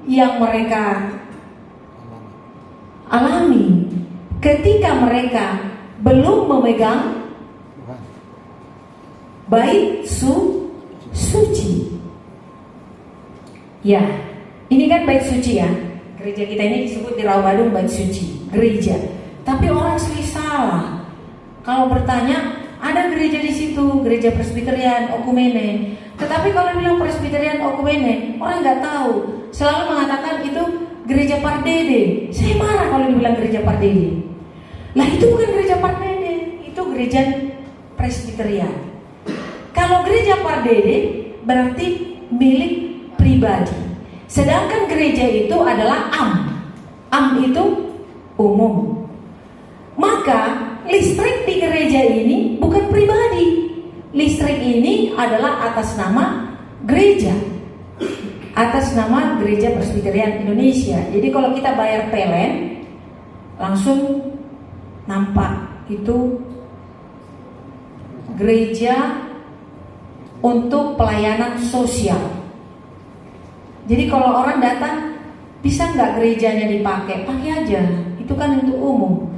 yang mereka alami ketika mereka belum memegang bait suci. Ya, ini kan bait suci ya. Gereja kita ini disebut di Rawabadung bait suci, gereja. Tapi orang sering salah. Kalau bertanya, ada gereja di situ, gereja Presbyterian, Okumene. Tetapi kalau bilang Presbyterian, Okumene, orang nggak tahu. Selalu mengatakan itu gereja Pardede. Saya marah kalau dibilang gereja Pardede. Lah itu bukan gereja Pardede, itu gereja Presbyterian. Kalau gereja Pardede berarti milik pribadi. Sedangkan gereja itu adalah am itu umum. Maka listrik di gereja ini bukan pribadi. Listrik ini adalah atas nama gereja, atas nama Gereja Presbyterian Indonesia. Jadi kalau kita bayar PLN, langsung nampak itu gereja untuk pelayanan sosial. Jadi kalau orang datang, bisa nggak gerejanya dipakai? Pakai aja, itu kan untuk umum.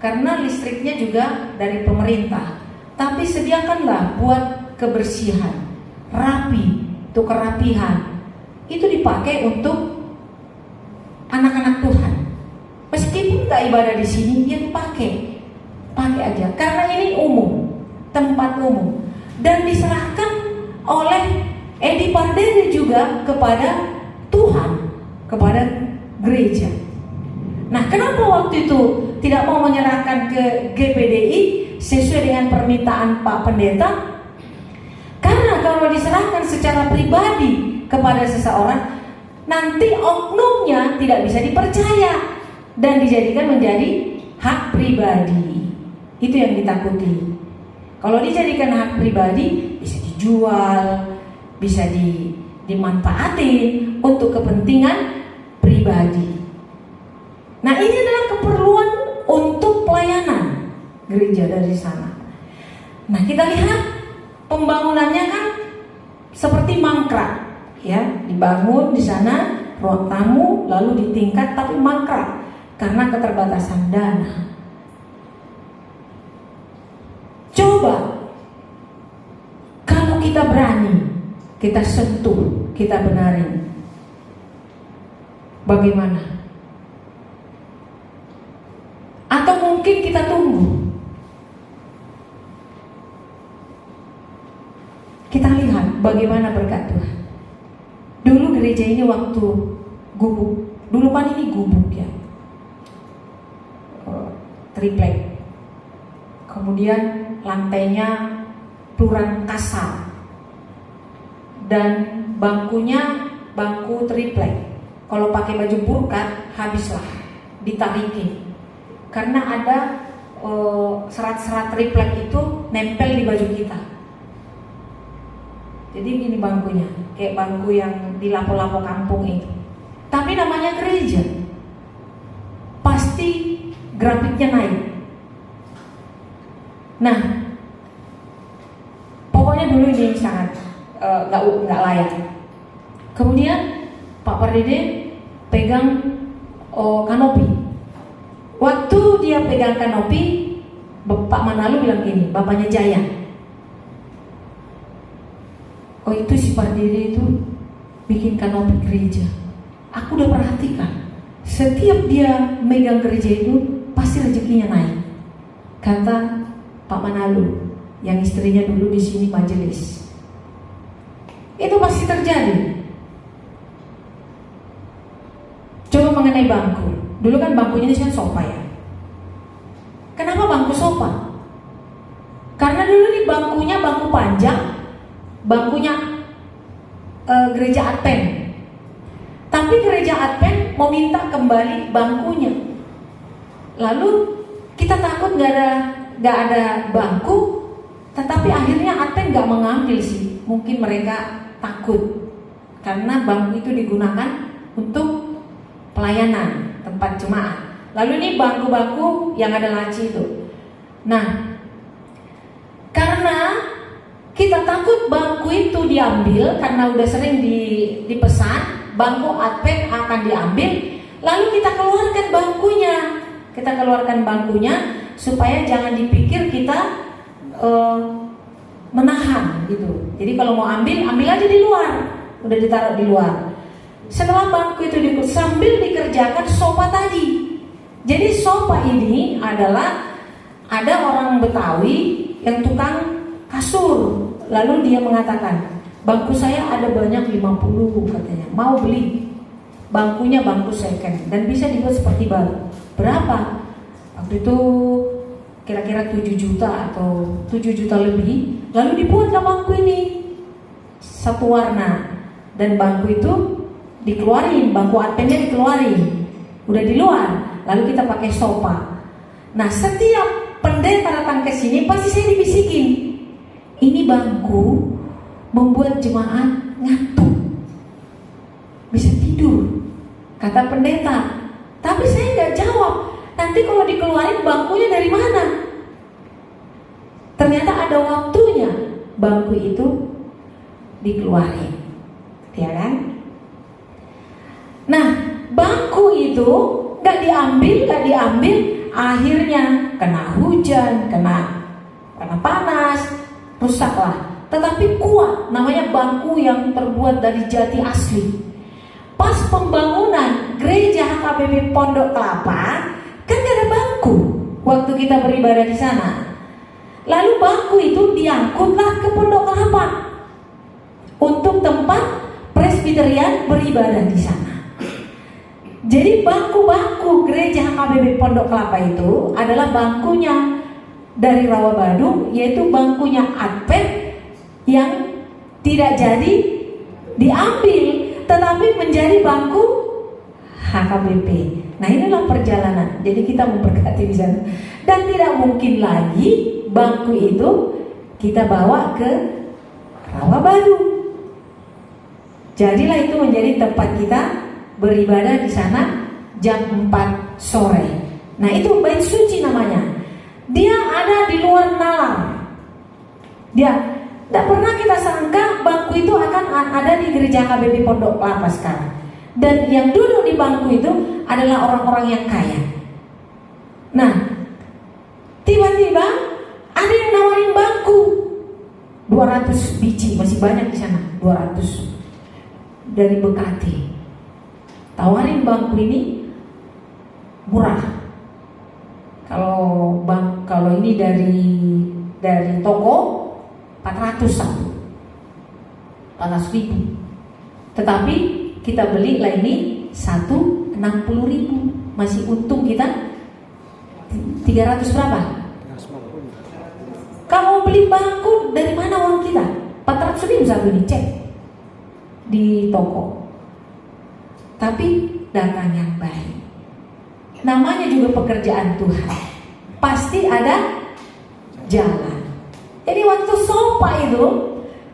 Karena listriknya juga dari pemerintah. Tapi sediakanlah buat kebersihan, rapi, itu kerapihan. Itu dipakai untuk anak-anak Tuhan. Meskipun nggak ibadah di sini, dia dipakai, pakai aja. Karena ini umum, tempat umum, dan diserahkan oleh Edi Pardede juga kepada Tuhan, kepada gereja. Nah, kenapa waktu itu tidak mau menyerahkan ke GPDI sesuai dengan permintaan Pak Pendeta? Karena kalau diserahkan secara pribadi kepada seseorang, nanti oknumnya tidak bisa dipercaya dan dijadikan menjadi hak pribadi. Itu yang ditakuti. Kalau dijadikan hak pribadi, bisa dijual, bisa dimanfaatin untuk kepentingan pribadi. Nah, ini adalah keperluan untuk pelayanan gereja dari sana. Nah, kita lihat pembangunannya kan seperti mangkrak, ya, dibangun di sana ruang tamu, lalu ditingkat tapi mangkrak karena keterbatasan dana. Coba kalau kita berani, kita sentuh, kita benarin, bagaimana? Atau mungkin kita tunggu. Kita lihat bagaimana berkat Tuhan. Dulu gereja ini waktu gubuk, dulu kan ini gubuk ya, triplek. Kemudian lantainya pluran kasar dan bangkunya bangku triplek. Kalau pakai baju burkat habislah, ditarikin. Karena ada serat-serat triplek itu nempel di baju kita. Jadi ini bangkunya. kayak bangku yang di lapo-lapo kampung itu. Tapi namanya gereja, pasti grafiknya naik. Nah, pokoknya dulu ini sangat nggak layak. Kemudian Pak Pardede pegang kanopi. Waktu dia pegang kanopi, Pak Manalu bilang gini, bapaknya Jaya, oh itu si Pardede itu bikin kanopi gereja. Aku udah perhatikan, setiap dia megang gereja itu pasti rezekinya naik. Kata Pak Manalu, yang istrinya dulu di sini majelis. Itu pasti terjadi. Coba mengenai bangku. Dulu kan bangkunya ini kan sofa ya. Kenapa bangku sofa? Karena dulu nih bangkunya bangku panjang, bangkunya gereja Advent. Tapi gereja Advent mau minta kembali bangkunya. Lalu kita takut nggak ada bangku, tetapi akhirnya Advent nggak mengambil sih. Mungkin mereka takut karena bangku itu digunakan untuk pelayanan tempat jemaat. Lalu ini bangku-bangku yang ada laci itu. Nah, karena kita takut bangku itu diambil karena udah sering dipesan bangku Advent akan diambil, lalu kita keluarkan bangkunya. Kita keluarkan bangkunya supaya jangan dipikir kita menahan gitu. Jadi kalau mau ambil aja di luar, udah ditaruh di luar. Setelah bangku itu sambil dikerjakan sofa tadi. Jadi sofa ini adalah ada orang Betawi yang tukang kasur. Lalu dia mengatakan, bangku saya ada banyak 50 katanya, mau beli. Bangkunya bangku second dan bisa dibuat seperti baru. Berapa? Waktu itu kira-kira 7 juta atau 7 juta lebih. Lalu dibuatlah bangku ini satu warna. Dan bangku itu dikeluarin, bangku Adventnya dikeluarin, udah di luar. Lalu kita pakai sofa. Nah, setiap pendeta datang ke sini pasti saya dibisikin, ini bangku membuat jemaat ngantuk, bisa tidur, kata pendeta. Tapi saya nggak jawab, nanti kalau dikeluarin bangkunya dari mana? Ternyata ada waktunya bangku itu dikeluarin, ya kan? Nah, bangku itu nggak diambil, akhirnya kena hujan, kena panas, rusaklah. Tetapi kuat, namanya bangku yang terbuat dari jati asli. Pas pembangunan gereja HKBP Pondok Kelapa, kan gak ada bangku waktu kita beribadah di sana. Lalu bangku itu diangkutlah ke Pondok Kelapa untuk tempat presbiterian beribadah di sana. Jadi bangku-bangku gereja HKBP Pondok Kelapa itu adalah bangkunya dari Rawabadung, yaitu bangkunya Advent yang tidak jadi diambil, tetapi menjadi bangku HKBP. Nah, inilah perjalanan. Jadi kita memberkati di sana. Dan tidak mungkin lagi bangku itu kita bawa ke Rawabadung. Jadilah itu menjadi tempat kita beribadah di sana jam 4 sore. Nah, itu bait suci namanya. Dia ada di luar nalar. Dia tidak pernah kita sangka bangku itu akan ada di gereja HKBP Pondok Kelapa sekarang. Dan yang duduk di bangku itu adalah orang-orang yang kaya. Nah, tiba-tiba ada yang nawarin bangku 200 biji, masih banyak di sana, 200 dari Bekati. Tawarin bangku ini murah. Kalau ini dari toko 400 satu, 400.000. Tetapi kita beli lah ini 60.000, masih untung kita 300 berapa? Kamu beli bangku dari mana uang kita? 400.000 satu ini, cek di toko. Tapi datang yang baik. Namanya juga pekerjaan Tuhan, pasti ada jalan. Jadi waktu sofa itu,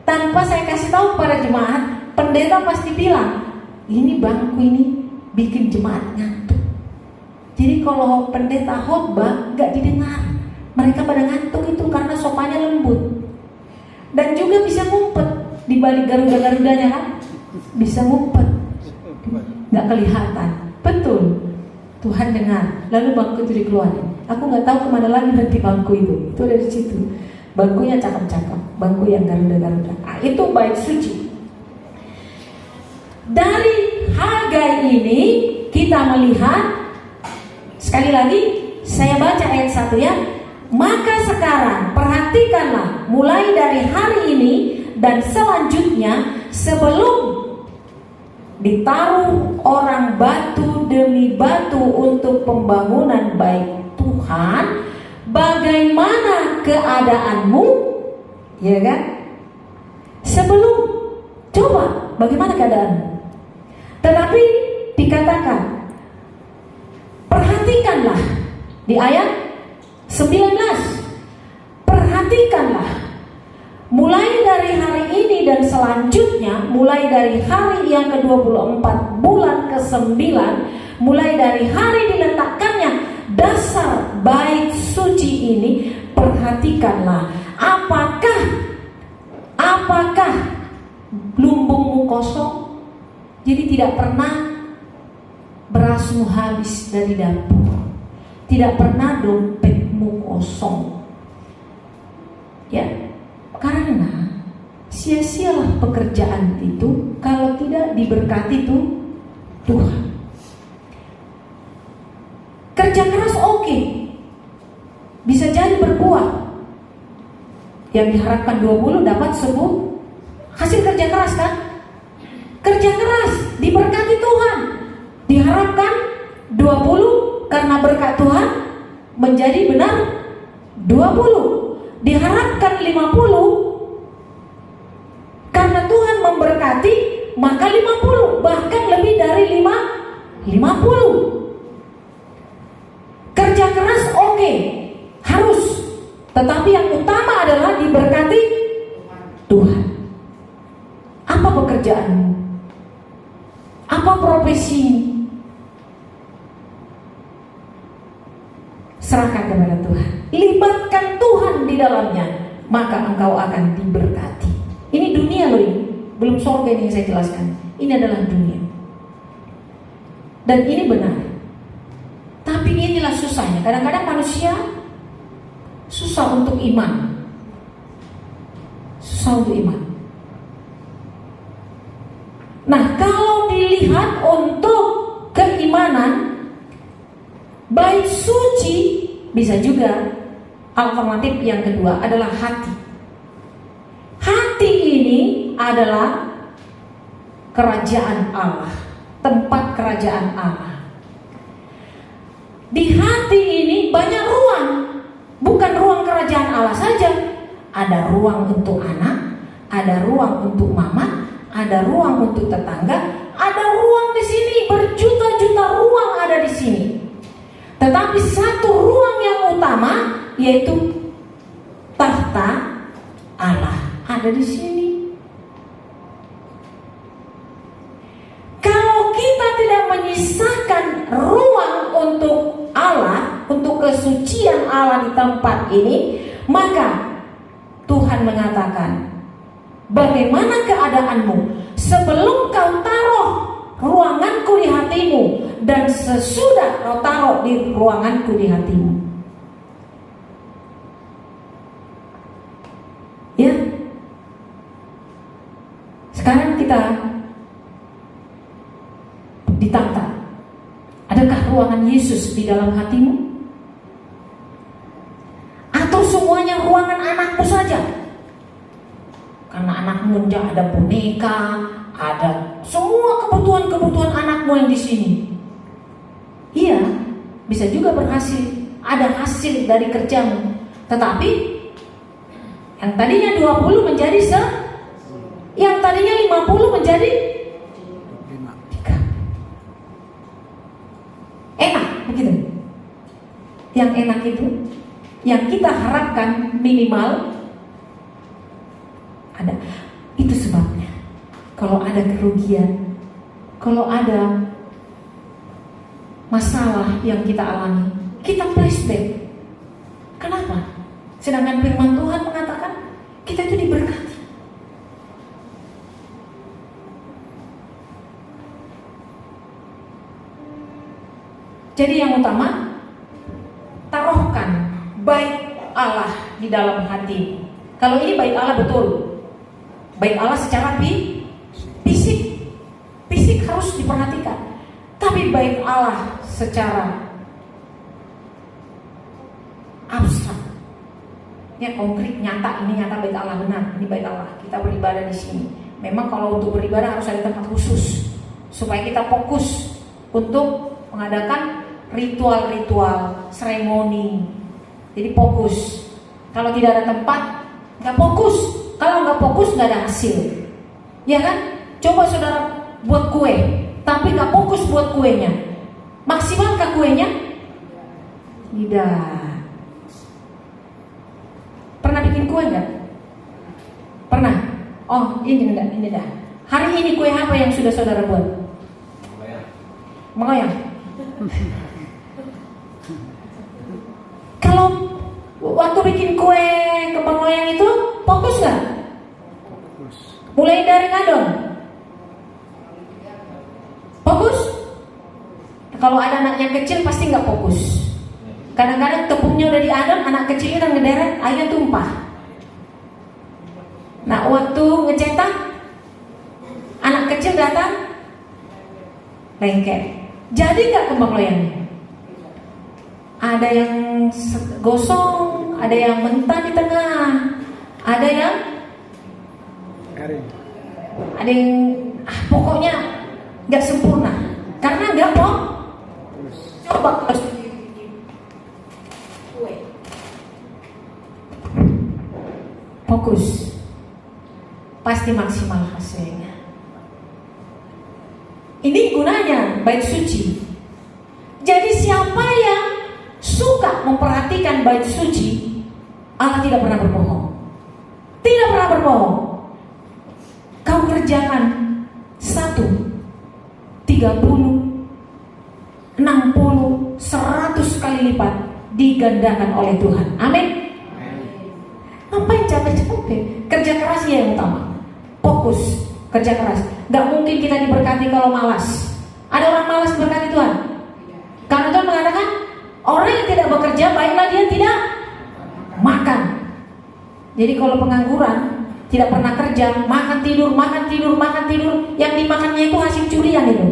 tanpa saya kasih tahu para jemaat, pendeta pasti bilang, ini bangku ini bikin jemaat ngantuk. Jadi kalau pendeta khotbah gak didengar, mereka pada ngantuk itu karena sopanya lembut. Dan juga bisa ngumpet di balik garuda-garudanya kan, bisa ngumpet, gak kelihatan. Betul, Tuhan dengar. Lalu bangku itu dikeluarin. Aku gak tahu kemana lagi nanti bangku itu. Itu ada di situ. Bangkunya cakep-cakep, bangku yang garuda-garuda. Itu bait suci. Dari Hagai ini kita melihat, sekali lagi saya baca ayat 1 ya. Maka sekarang perhatikanlah mulai dari hari ini dan selanjutnya, sebelum ditaruh orang batu demi batu untuk pembangunan bait Tuhan, bagaimana keadaanmu, ya kan? Sebelum, coba bagaimana keadaanmu? Tetapi dikatakan, perhatikanlah di ayat 19, perhatikanlah mulai dari hari ini dan selanjutnya, mulai dari hari yang ke-24 bulan ke-9, mulai dari hari diletakkannya dasar bait suci ini, perhatikanlah apakah lumbungmu kosong? Jadi tidak pernah berasmu habis dari dapur, tidak pernah dompetmu kosong. Ya, karena sia-sialah pekerjaan itu kalau tidak diberkati Tuhan. Kerja keras oke, bisa jadi berbuah. Yang diharapkan 20 dapat 10, hasil kerja keras kan? Kerja keras diberkati Tuhan, diharapkan 20 karena berkat Tuhan menjadi benar 20, diharapkan 50 karena Tuhan memberkati maka 50, bahkan lebih dari 50. Kerja keras oke, harus, tetapi yang utama adalah diberkati Tuhan. Apa pekerjaanmu? Apa profesimu? Serahkan kepada Tuhan, libatkan Tuhan di dalamnya, maka engkau akan diberkati. Ini dunia loh, ini belum surga yang saya jelaskan. Ini adalah dunia, dan ini benar. Tapi inilah susahnya. Kadang-kadang manusia susah untuk iman, susah untuk iman. Nah, kalau dilihat untuk keimanan, bait suci bisa juga alternatif yang kedua adalah hati. Hati ini adalah kerajaan Allah, tempat kerajaan Allah. Di hati ini banyak ruang, bukan ruang kerajaan Allah saja. Ada ruang untuk anak, ada ruang untuk mama, ada ruang untuk tetangga, ada ruang di sini, berjuta-juta ruang ada di sini. Tetapi satu ruang yang utama, yaitu tahta Allah, ada di sini. Kalau kita tidak menyisakan ruang untuk Allah, untuk kesucian Allah di tempat ini, maka Tuhan mengatakan, bagaimana keadaanmu sebelum kau taruh ruanganku di hatimu dan sesudah kau taruh di ruanganku di hatimu? Ya, sekarang kita ditantang. Adakah ruangan Yesus di dalam hatimu? Atau semuanya ruangan anakmu saja? Karena anakmu ada boneka, ada semua kebutuhan-kebutuhan anakmu yang di sini. Iya, bisa juga berhasil, ada hasil dari kerjamu. Tetapi yang tadinya 20 menjadi yang tadinya 50 menjadi 3. Enak begitu. Yang enak itu, yang kita harapkan minimal ada. Itu sebabnya kalau ada kerugian, kalau ada masalah yang kita alami, kita flashback. Kenapa? Sedangkan firman Tuhan mengatakan kita itu diberkati. Jadi yang utama, taruhkan baik Allah di dalam hati. Kalau ini baik Allah betul, baik Allah secara fisik harus diperhatikan. Tapi baik Allah secara abstrak, ya konkret, nyata, ini nyata baik Allah, benar, ini baik Allah. Kita beribadah di sini. Memang kalau untuk beribadah harus ada tempat khusus supaya kita fokus untuk mengadakan ritual-ritual, seremoni. Jadi fokus. Kalau tidak ada tempat, nggak fokus. Kalau nggak fokus, nggak ada hasil. Ya kan? Coba saudara buat kue, tapi nggak fokus buat kuenya. Maksimalkah kuenya? Tidak. Pernah bikin kue nggak? Pernah? Oh, ini dah. Hari ini kue apa yang sudah saudara buat? Mengoyang. Kalau waktu bikin kue kembang loyang itu fokus nggak? Mulai dari ngadon. Fokus? Kalau ada anak yang kecil pasti nggak fokus. Kadang-kadang tepungnya udah diadon, anak kecilnya udah ngederet, airnya tumpah. Nah, waktu ngecetak, anak kecil datang, lengket. Jadi nggak kembang loyangnya? Ada yang gosong, ada yang mentah di tengah, ada yang Kering. ada yang pokoknya nggak sempurna karena nggak coba kalau kue fokus pasti maksimal hasilnya. Ini gunanya bait suci. Jadi siapa yang suka memperhatikan bait suci, Allah tidak pernah berbohong. Tidak pernah berbohong. Kau kerjakan 1, 30, 60, 100 kali lipat digandakan oleh Tuhan. Amin. Ngapain capek-capek? Kerja keras ya yang utama. Fokus, kerja keras. Gak mungkin kita diberkati kalau malas. Ada orang malas diberkati Tuhan? Karena Tuhan mengatakan orang yang tidak bekerja, baiklah dia tidak makan. Jadi kalau pengangguran, tidak pernah kerja, makan tidur, yang dimakannya itu hasil curian itu.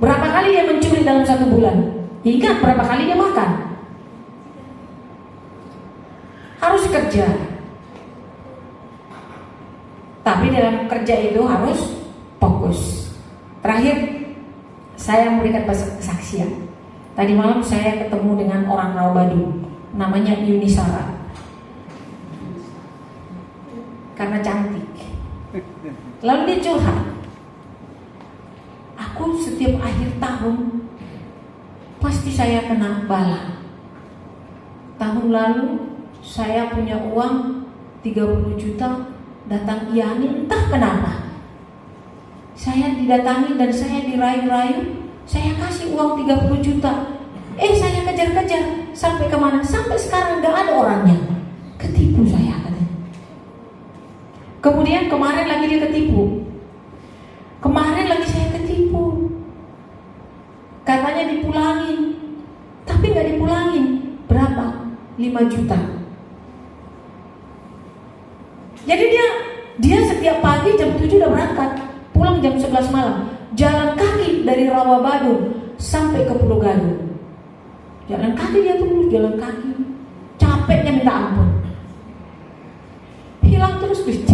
Berapa kali dia mencuri dalam 1 bulan? Ingat berapa kali dia makan? Harus kerja. Tapi dalam kerja itu harus fokus. Terakhir, saya memberikan kesaksian. Tadi malam saya ketemu dengan orang Rawabadu, namanya Yunisara. Karena cantik. Lalu dia curhat. Aku setiap akhir tahun pasti saya kena bala. Tahun lalu saya punya uang 30 juta, datang Yani entah kenapa. Saya didatangi dan saya dirayu-rayu, saya kasih uang 30 juta. Saya kejar-kejar sampai kemana? Sampai sekarang gak ada orangnya. Ketipu saya katanya. Kemudian kemarin lagi dia ketipu. Kemarin lagi saya ketipu. Katanya dipulangin, tapi gak dipulangin. Berapa? 5 juta. Jadi dia setiap pagi jam 7 udah berangkat, pulang jam 11 malam, jalan kaki dari Rawabadu sampai ke Pulau Gadung. Jalan kaki dia terus, jalan kaki, capeknya minta ampun. Hilang terus duit.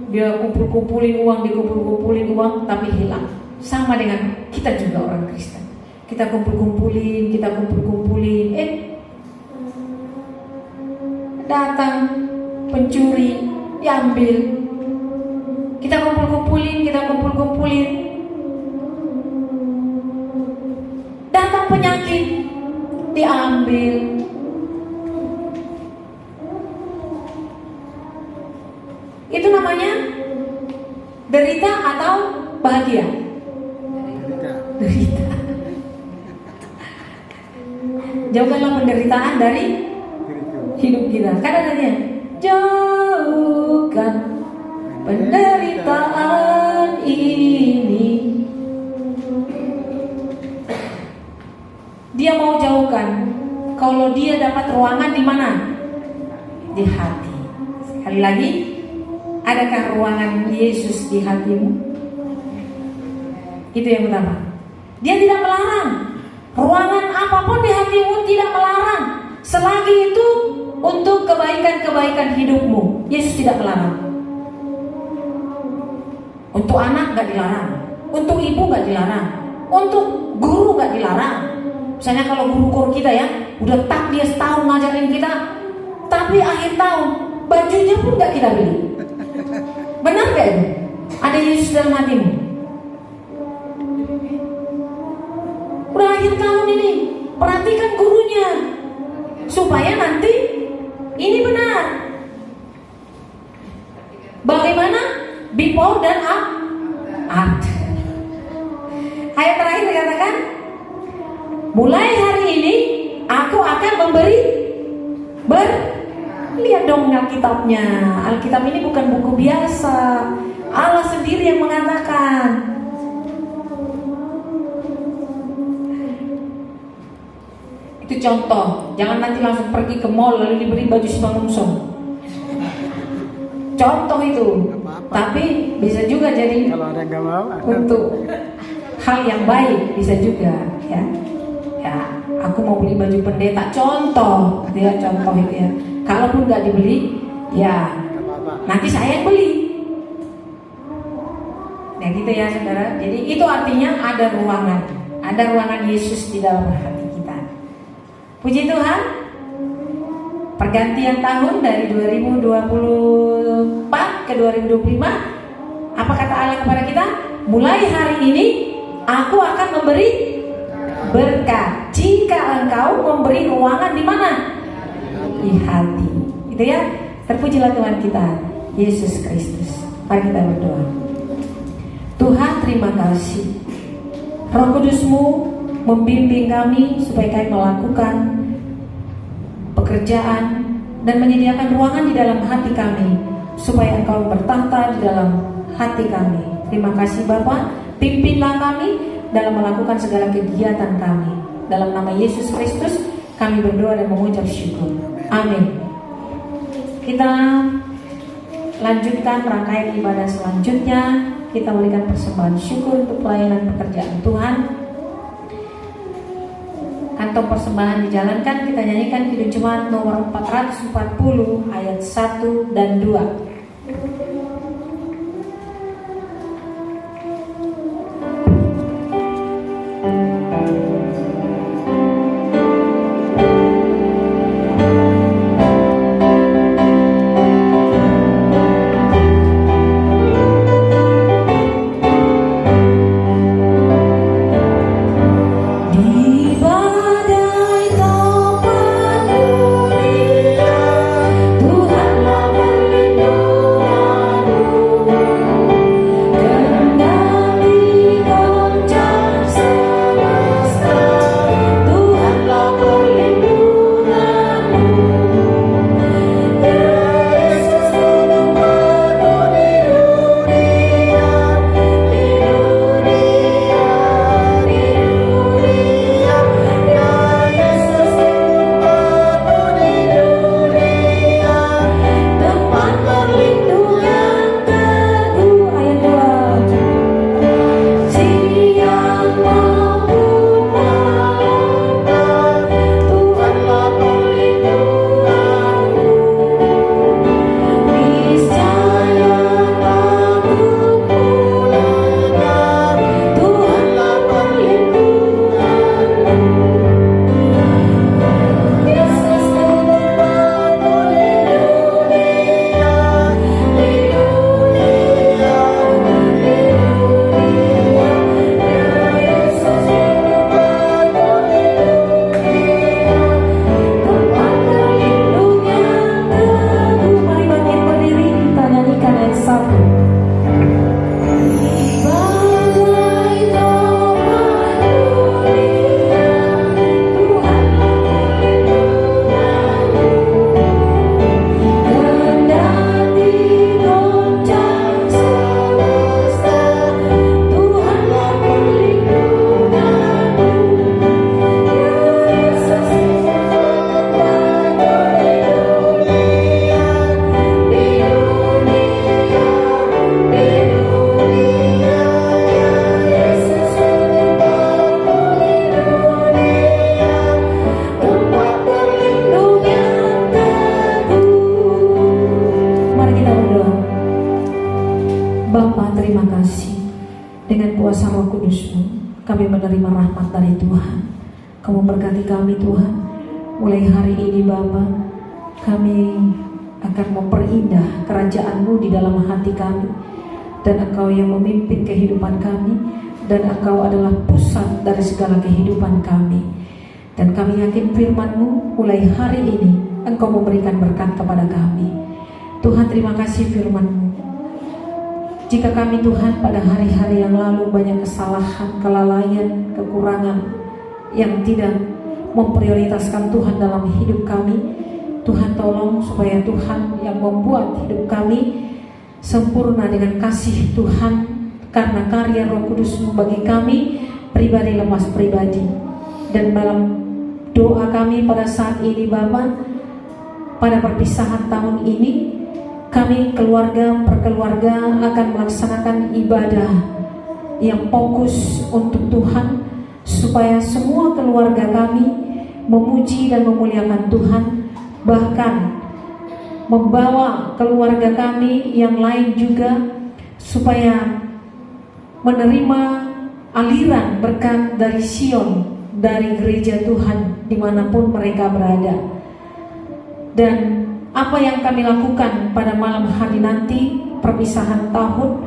Dia kumpulin uang, tapi hilang. Sama dengan kita juga orang Kristen. Kita kumpulin, datang pencuri, diambil. Kita kumpulin. Datang penyakit, diambil. Itu namanya derita atau bahagia? Derita. Jauhkanlah penderitaan dari hidup kita. Kan adanya, jauhkan penderitaan ini. Dia mau jauhkan. Kalau dia dapat ruangan di mana? Di hati. Sekali lagi, adakah ruangan Yesus di hatimu? Itu yang pertama. Dia tidak melarang. Ruangan apapun di hatimu tidak melarang. Selagi itu untuk kebaikan-kebaikan hidupmu, Yesus tidak melarang. Untuk anak gak dilarang, untuk ibu gak dilarang, untuk guru gak dilarang. Misalnya kalau guru kur kita ya, udah tak dia setahun ngajarin kita, tapi akhir tahun bajunya pun gak kita beli. Benar gak itu? Ada Yesus dalam hatimu? Udah akhir tahun ini, perhatikan gurunya supaya nanti ini benar. Bagaimana? Before dan after. Ayat terakhir dikatakan, mulai hari ini aku akan memberi lihat dong Alkitabnya. Alkitab ini bukan buku biasa. Allah sendiri yang mengatakan. Itu contoh. Jangan nanti langsung pergi ke mall lalu diberi baju simangungsong. Contoh itu. Tapi bisa juga jadi Kalau ada yang nggak mau, untuk hal yang baik bisa juga ya. Ya, aku mau beli baju pendeta, contoh dia contoh itu ya. Kalaupun nggak dibeli, ya nanti saya yang beli. Ya gitu ya saudara. Jadi itu artinya ada ruangan Yesus di dalam hati kita. Puji Tuhan. Pergantian tahun dari 2024 ke 2025. Apa kata Allah kepada kita? Mulai hari ini aku akan memberi berkat jika engkau memberi ruangan di mana? Di hati. Gitu ya. Terpujilah Tuhan kita Yesus Kristus. Mari kita berdoa. Tuhan, terima kasih. Roh Kudus-Mu membimbing kami supaya kami melakukan pekerjaan dan menyediakan ruangan di dalam hati kami supaya Engkau bertahta di dalam hati kami. Terima kasih Bapa, pimpinlah kami dalam melakukan segala kegiatan kami. Dalam nama Yesus Kristus kami berdoa dan mengucap syukur. Amin. Kita lanjutkan rangkaian ibadah selanjutnya. Kita berikan persembahan syukur untuk pelayanan pekerjaan Tuhan. Kantong persembahan dijalankan, kita nyanyikan Kidung Jemaat nomor 440 ayat 1 dan 2. Tuhanlah pelindung bersatu. Bapa, terima kasih. Dengan kuasa Roh Kudus-Mu, kami menerima rahmat dari Tuhan. Kamu berkati kami Tuhan. Mulai hari ini Bapa, kami akan memperindah kerajaan-Mu di dalam hati kami. Dan Engkau yang memimpin kehidupan kami. Dan Engkau adalah pusat dari segala kehidupan kami. Dan kami yakin firman-Mu mulai hari ini Engkau memberikan berkat kepada kami. Tuhan, terima kasih firman-Mu. Jika kami Tuhan pada hari-hari yang lalu banyak kesalahan, kelalaian, kekurangan yang tidak memprioritaskan Tuhan dalam hidup kami, Tuhan tolong supaya Tuhan yang membuat hidup kami sempurna dengan kasih Tuhan karena karya Roh Kudus-Mu bagi kami pribadi lepas pribadi. Dan dalam doa kami pada saat ini Bapa, pada perpisahan tahun ini, kami keluarga per keluarga akan melaksanakan ibadah yang fokus untuk Tuhan, supaya semua keluarga kami memuji dan memuliakan Tuhan, bahkan membawa keluarga kami yang lain juga supaya menerima aliran berkat dari Sion, dari gereja Tuhan dimanapun mereka berada. Dan apa yang kami lakukan pada malam hari nanti, perpisahan tahun,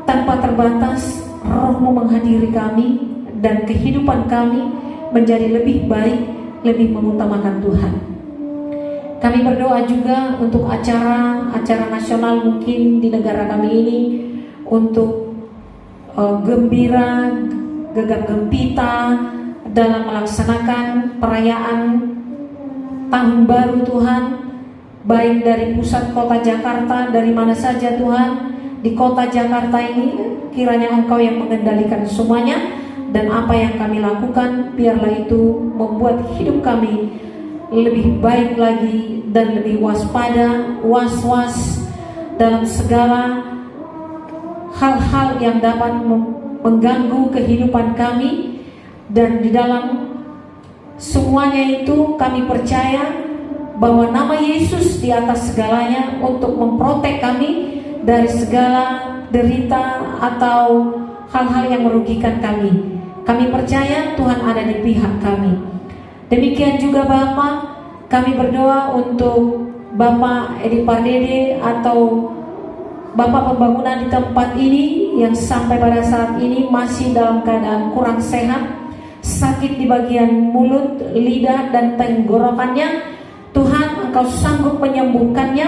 tanpa terbatas, Roh-Mu menghadiri kami dan kehidupan kami menjadi lebih baik, lebih mengutamakan Tuhan. Kami berdoa juga untuk acara nasional mungkin di negara kami ini, untuk gembira, gegap gempita dalam melaksanakan perayaan Tahun Baru Tuhan, baik dari pusat kota Jakarta, dari mana saja Tuhan, di kota Jakarta ini kiranya Engkau yang mengendalikan semuanya. Dan apa yang kami lakukan, biarlah itu membuat hidup kami lebih baik lagi dan lebih waspada, was-was dalam segala hal-hal yang dapat mengganggu kehidupan kami. Dan di dalam semuanya itu kami percaya bahwa nama Yesus di atas segalanya untuk memprotek kami dari segala derita atau hal-hal yang merugikan kami. Kami percaya Tuhan ada di pihak kami. Demikian juga Bapak, kami berdoa untuk Bapak Edi Pardede atau Bapak pembangunan di tempat ini yang sampai pada saat ini masih dalam keadaan kurang sehat, sakit di bagian mulut, lidah dan tenggorokannya. Tuhan, Engkau sanggup menyembuhkannya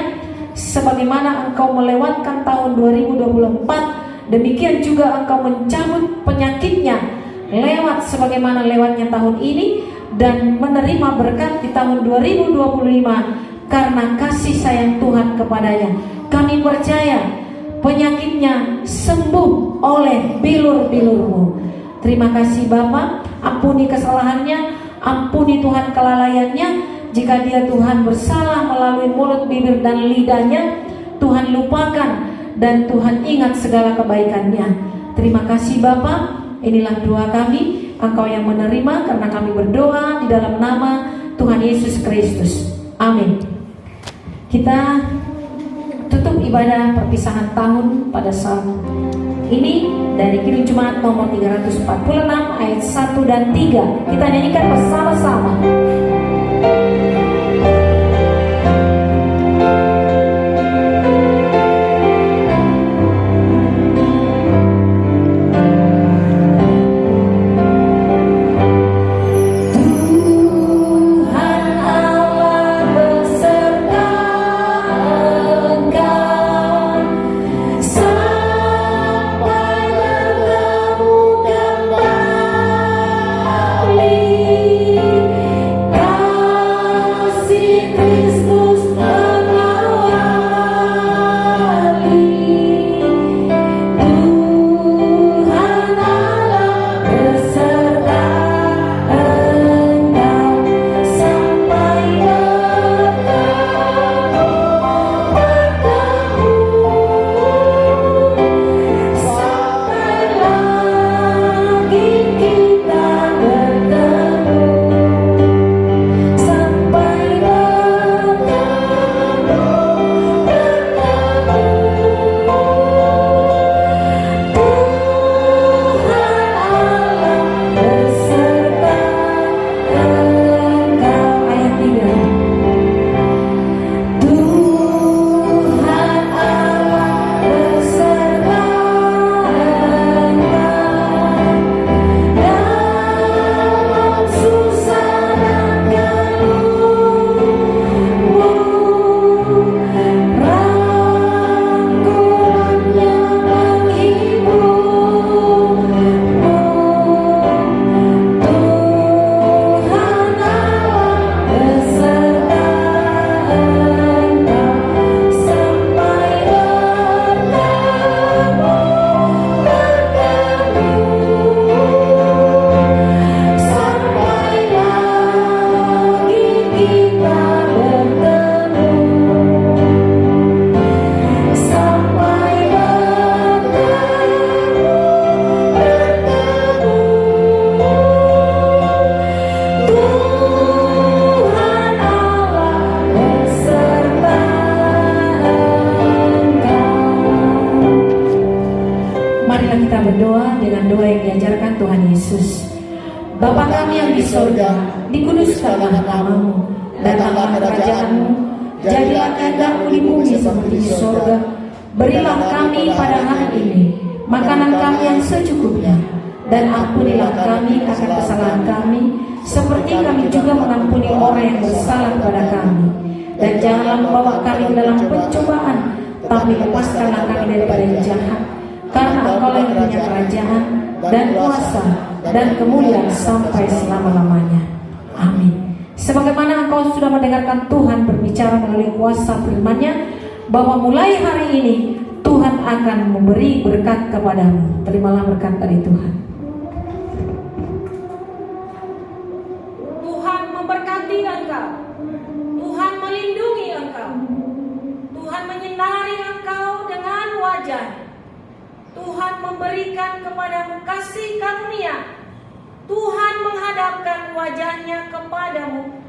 sebagaimana Engkau melewatkan tahun 2024. Demikian juga Engkau mencabut penyakitnya lewat sebagaimana lewatnya tahun ini, dan menerima berkat di tahun 2025 karena kasih sayang Tuhan kepadanya. Kami percaya penyakitnya sembuh oleh bilur-bilur-Mu. Terima kasih Bapa, ampuni kesalahannya, ampuni Tuhan kelalaiannya. Jika dia Tuhan bersalah melalui mulut, bibir dan lidahnya, Tuhan lupakan dan Tuhan ingat segala kebaikannya. Terima kasih Bapa, inilah doa kami. Engkau yang menerima karena kami berdoa di dalam nama Tuhan Yesus Kristus. Amin. Kita tutup ibadah perpisahan tahun pada saat ini dari Kidung Jemaat nomor 346 ayat 1 dan 3. Kita nyanyikan bersama-sama. kita berdoa dengan doa yang diajarkan Tuhan Yesus. Bapa kami yang di sorga, dikuduskanlah namamu, datanglah kerajaan-Mu, jadilah kehendak-Mu di bumi seperti di sorga. Berilah kami pada hari ini makanan kami yang secukupnya, dan ampunilah kami akan kesalahan kami, seperti kami juga mengampuni orang yang bersalah kepada kami. Dan janganlah membawa kami ke dalam pencobaan, tapi lepaskanlah kami daripada yang jahat. Karena Engkau yang punya kerajaan dan kuasa dan kemuliaan sampai selama-lamanya. Amin. Sebagaimana Engkau sudah mendengarkan Tuhan berbicara melalui kuasa firman-Nya, bahwa mulai hari ini Tuhan akan memberi berkat kepadamu. Terimalah berkat dari Tuhan. Tuhan memberkati engkau. Tuhan melindungi engkau. Tuhan menyinari engkau dengan wajah. Tuhan memberikan kepadamu kasih karunia. Tuhan menghadapkan wajahnya kepadamu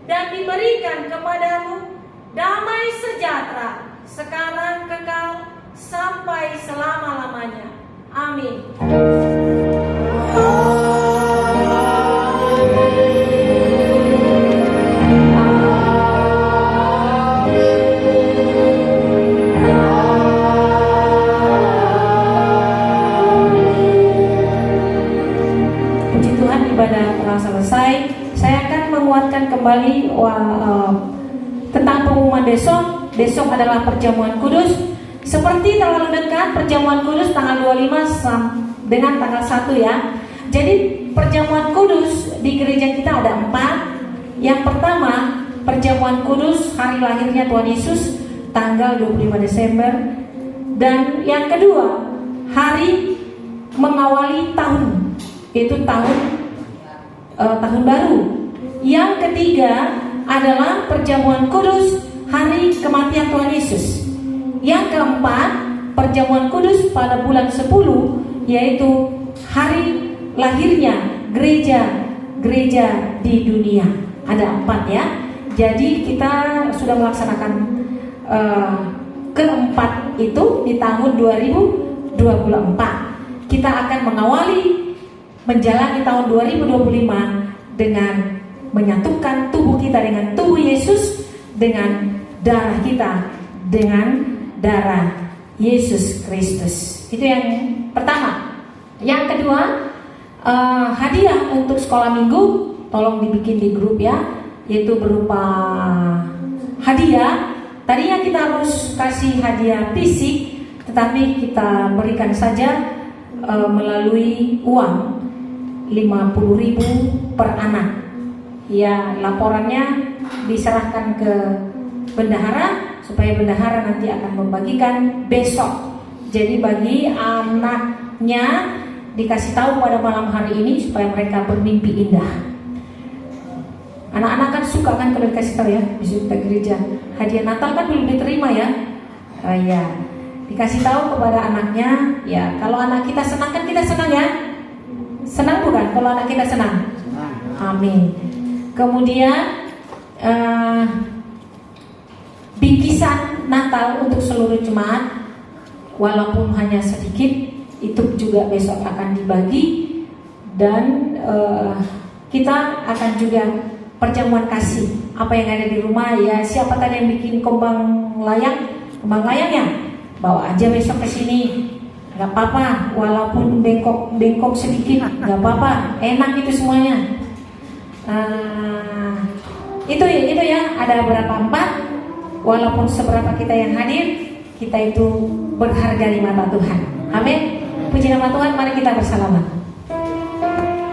dan diberikan kepadamu damai sejahtera sekarang kekal sampai selama-lamanya. Amin. Puji Tuhan, ibadah telah selesai. Saya akan menguatkan kembali tentang pengumuman besok. Besok adalah perjamuan kudus. Seperti terlalu dekat, perjamuan kudus tanggal 25 dengan tanggal 1 ya. Jadi perjamuan kudus di gereja kita ada 4. Yang pertama, perjamuan kudus hari lahirnya Tuhan Yesus tanggal 25 Desember. Dan yang kedua, hari mengawali tahun, itu tahun baru. Yang ketiga adalah perjamuan kudus hari kematian Tuhan Yesus. Yang keempat, perjamuan kudus pada bulan 10, yaitu hari lahirnya gereja di dunia. Ada 4 ya. Jadi kita sudah melaksanakan keempat itu di tahun 2024. Kita akan menjalani tahun 2025 dengan menyatukan tubuh kita dengan tubuh Yesus, dengan darah kita dengan darah Yesus Kristus. Itu yang pertama. Yang kedua, hadiah untuk sekolah minggu tolong dibikin di grup ya, yaitu berupa hadiah. Tadinya kita harus kasih hadiah fisik, tetapi kita berikan saja melalui uang 50.000 per anak. Ya, laporannya diserahkan ke bendahara supaya bendahara nanti akan membagikan besok. Jadi bagi anaknya dikasih tahu pada malam hari ini supaya mereka bermimpi indah. Anak-anak kan suka kan kalau dikasih tahu ya, besok kita gereja. Hadiah Natal kan belum diterima ya. Ya, dikasih tahu kepada anaknya. Ya, kalau anak kita senang kan kita senang ya. Senang bukan kalau anak kita senang? Amin. Kemudian bingkisan Natal untuk seluruh jemaat, walaupun hanya sedikit, itu juga besok akan dibagi. Dan kita akan juga perjamuan kasih. Apa yang ada di rumah ya, siapa tadi yang bikin kembang layang ya, bawa aja besok ke sini. Gak apa-apa, walaupun bengkok sedikit, gak apa-apa, enak itu semuanya. Itu ya, ada berapa 4. Walaupun seberapa kita yang hadir, kita itu berharga di mata Tuhan. Amin. Puji nama Tuhan, mari kita bersalaman.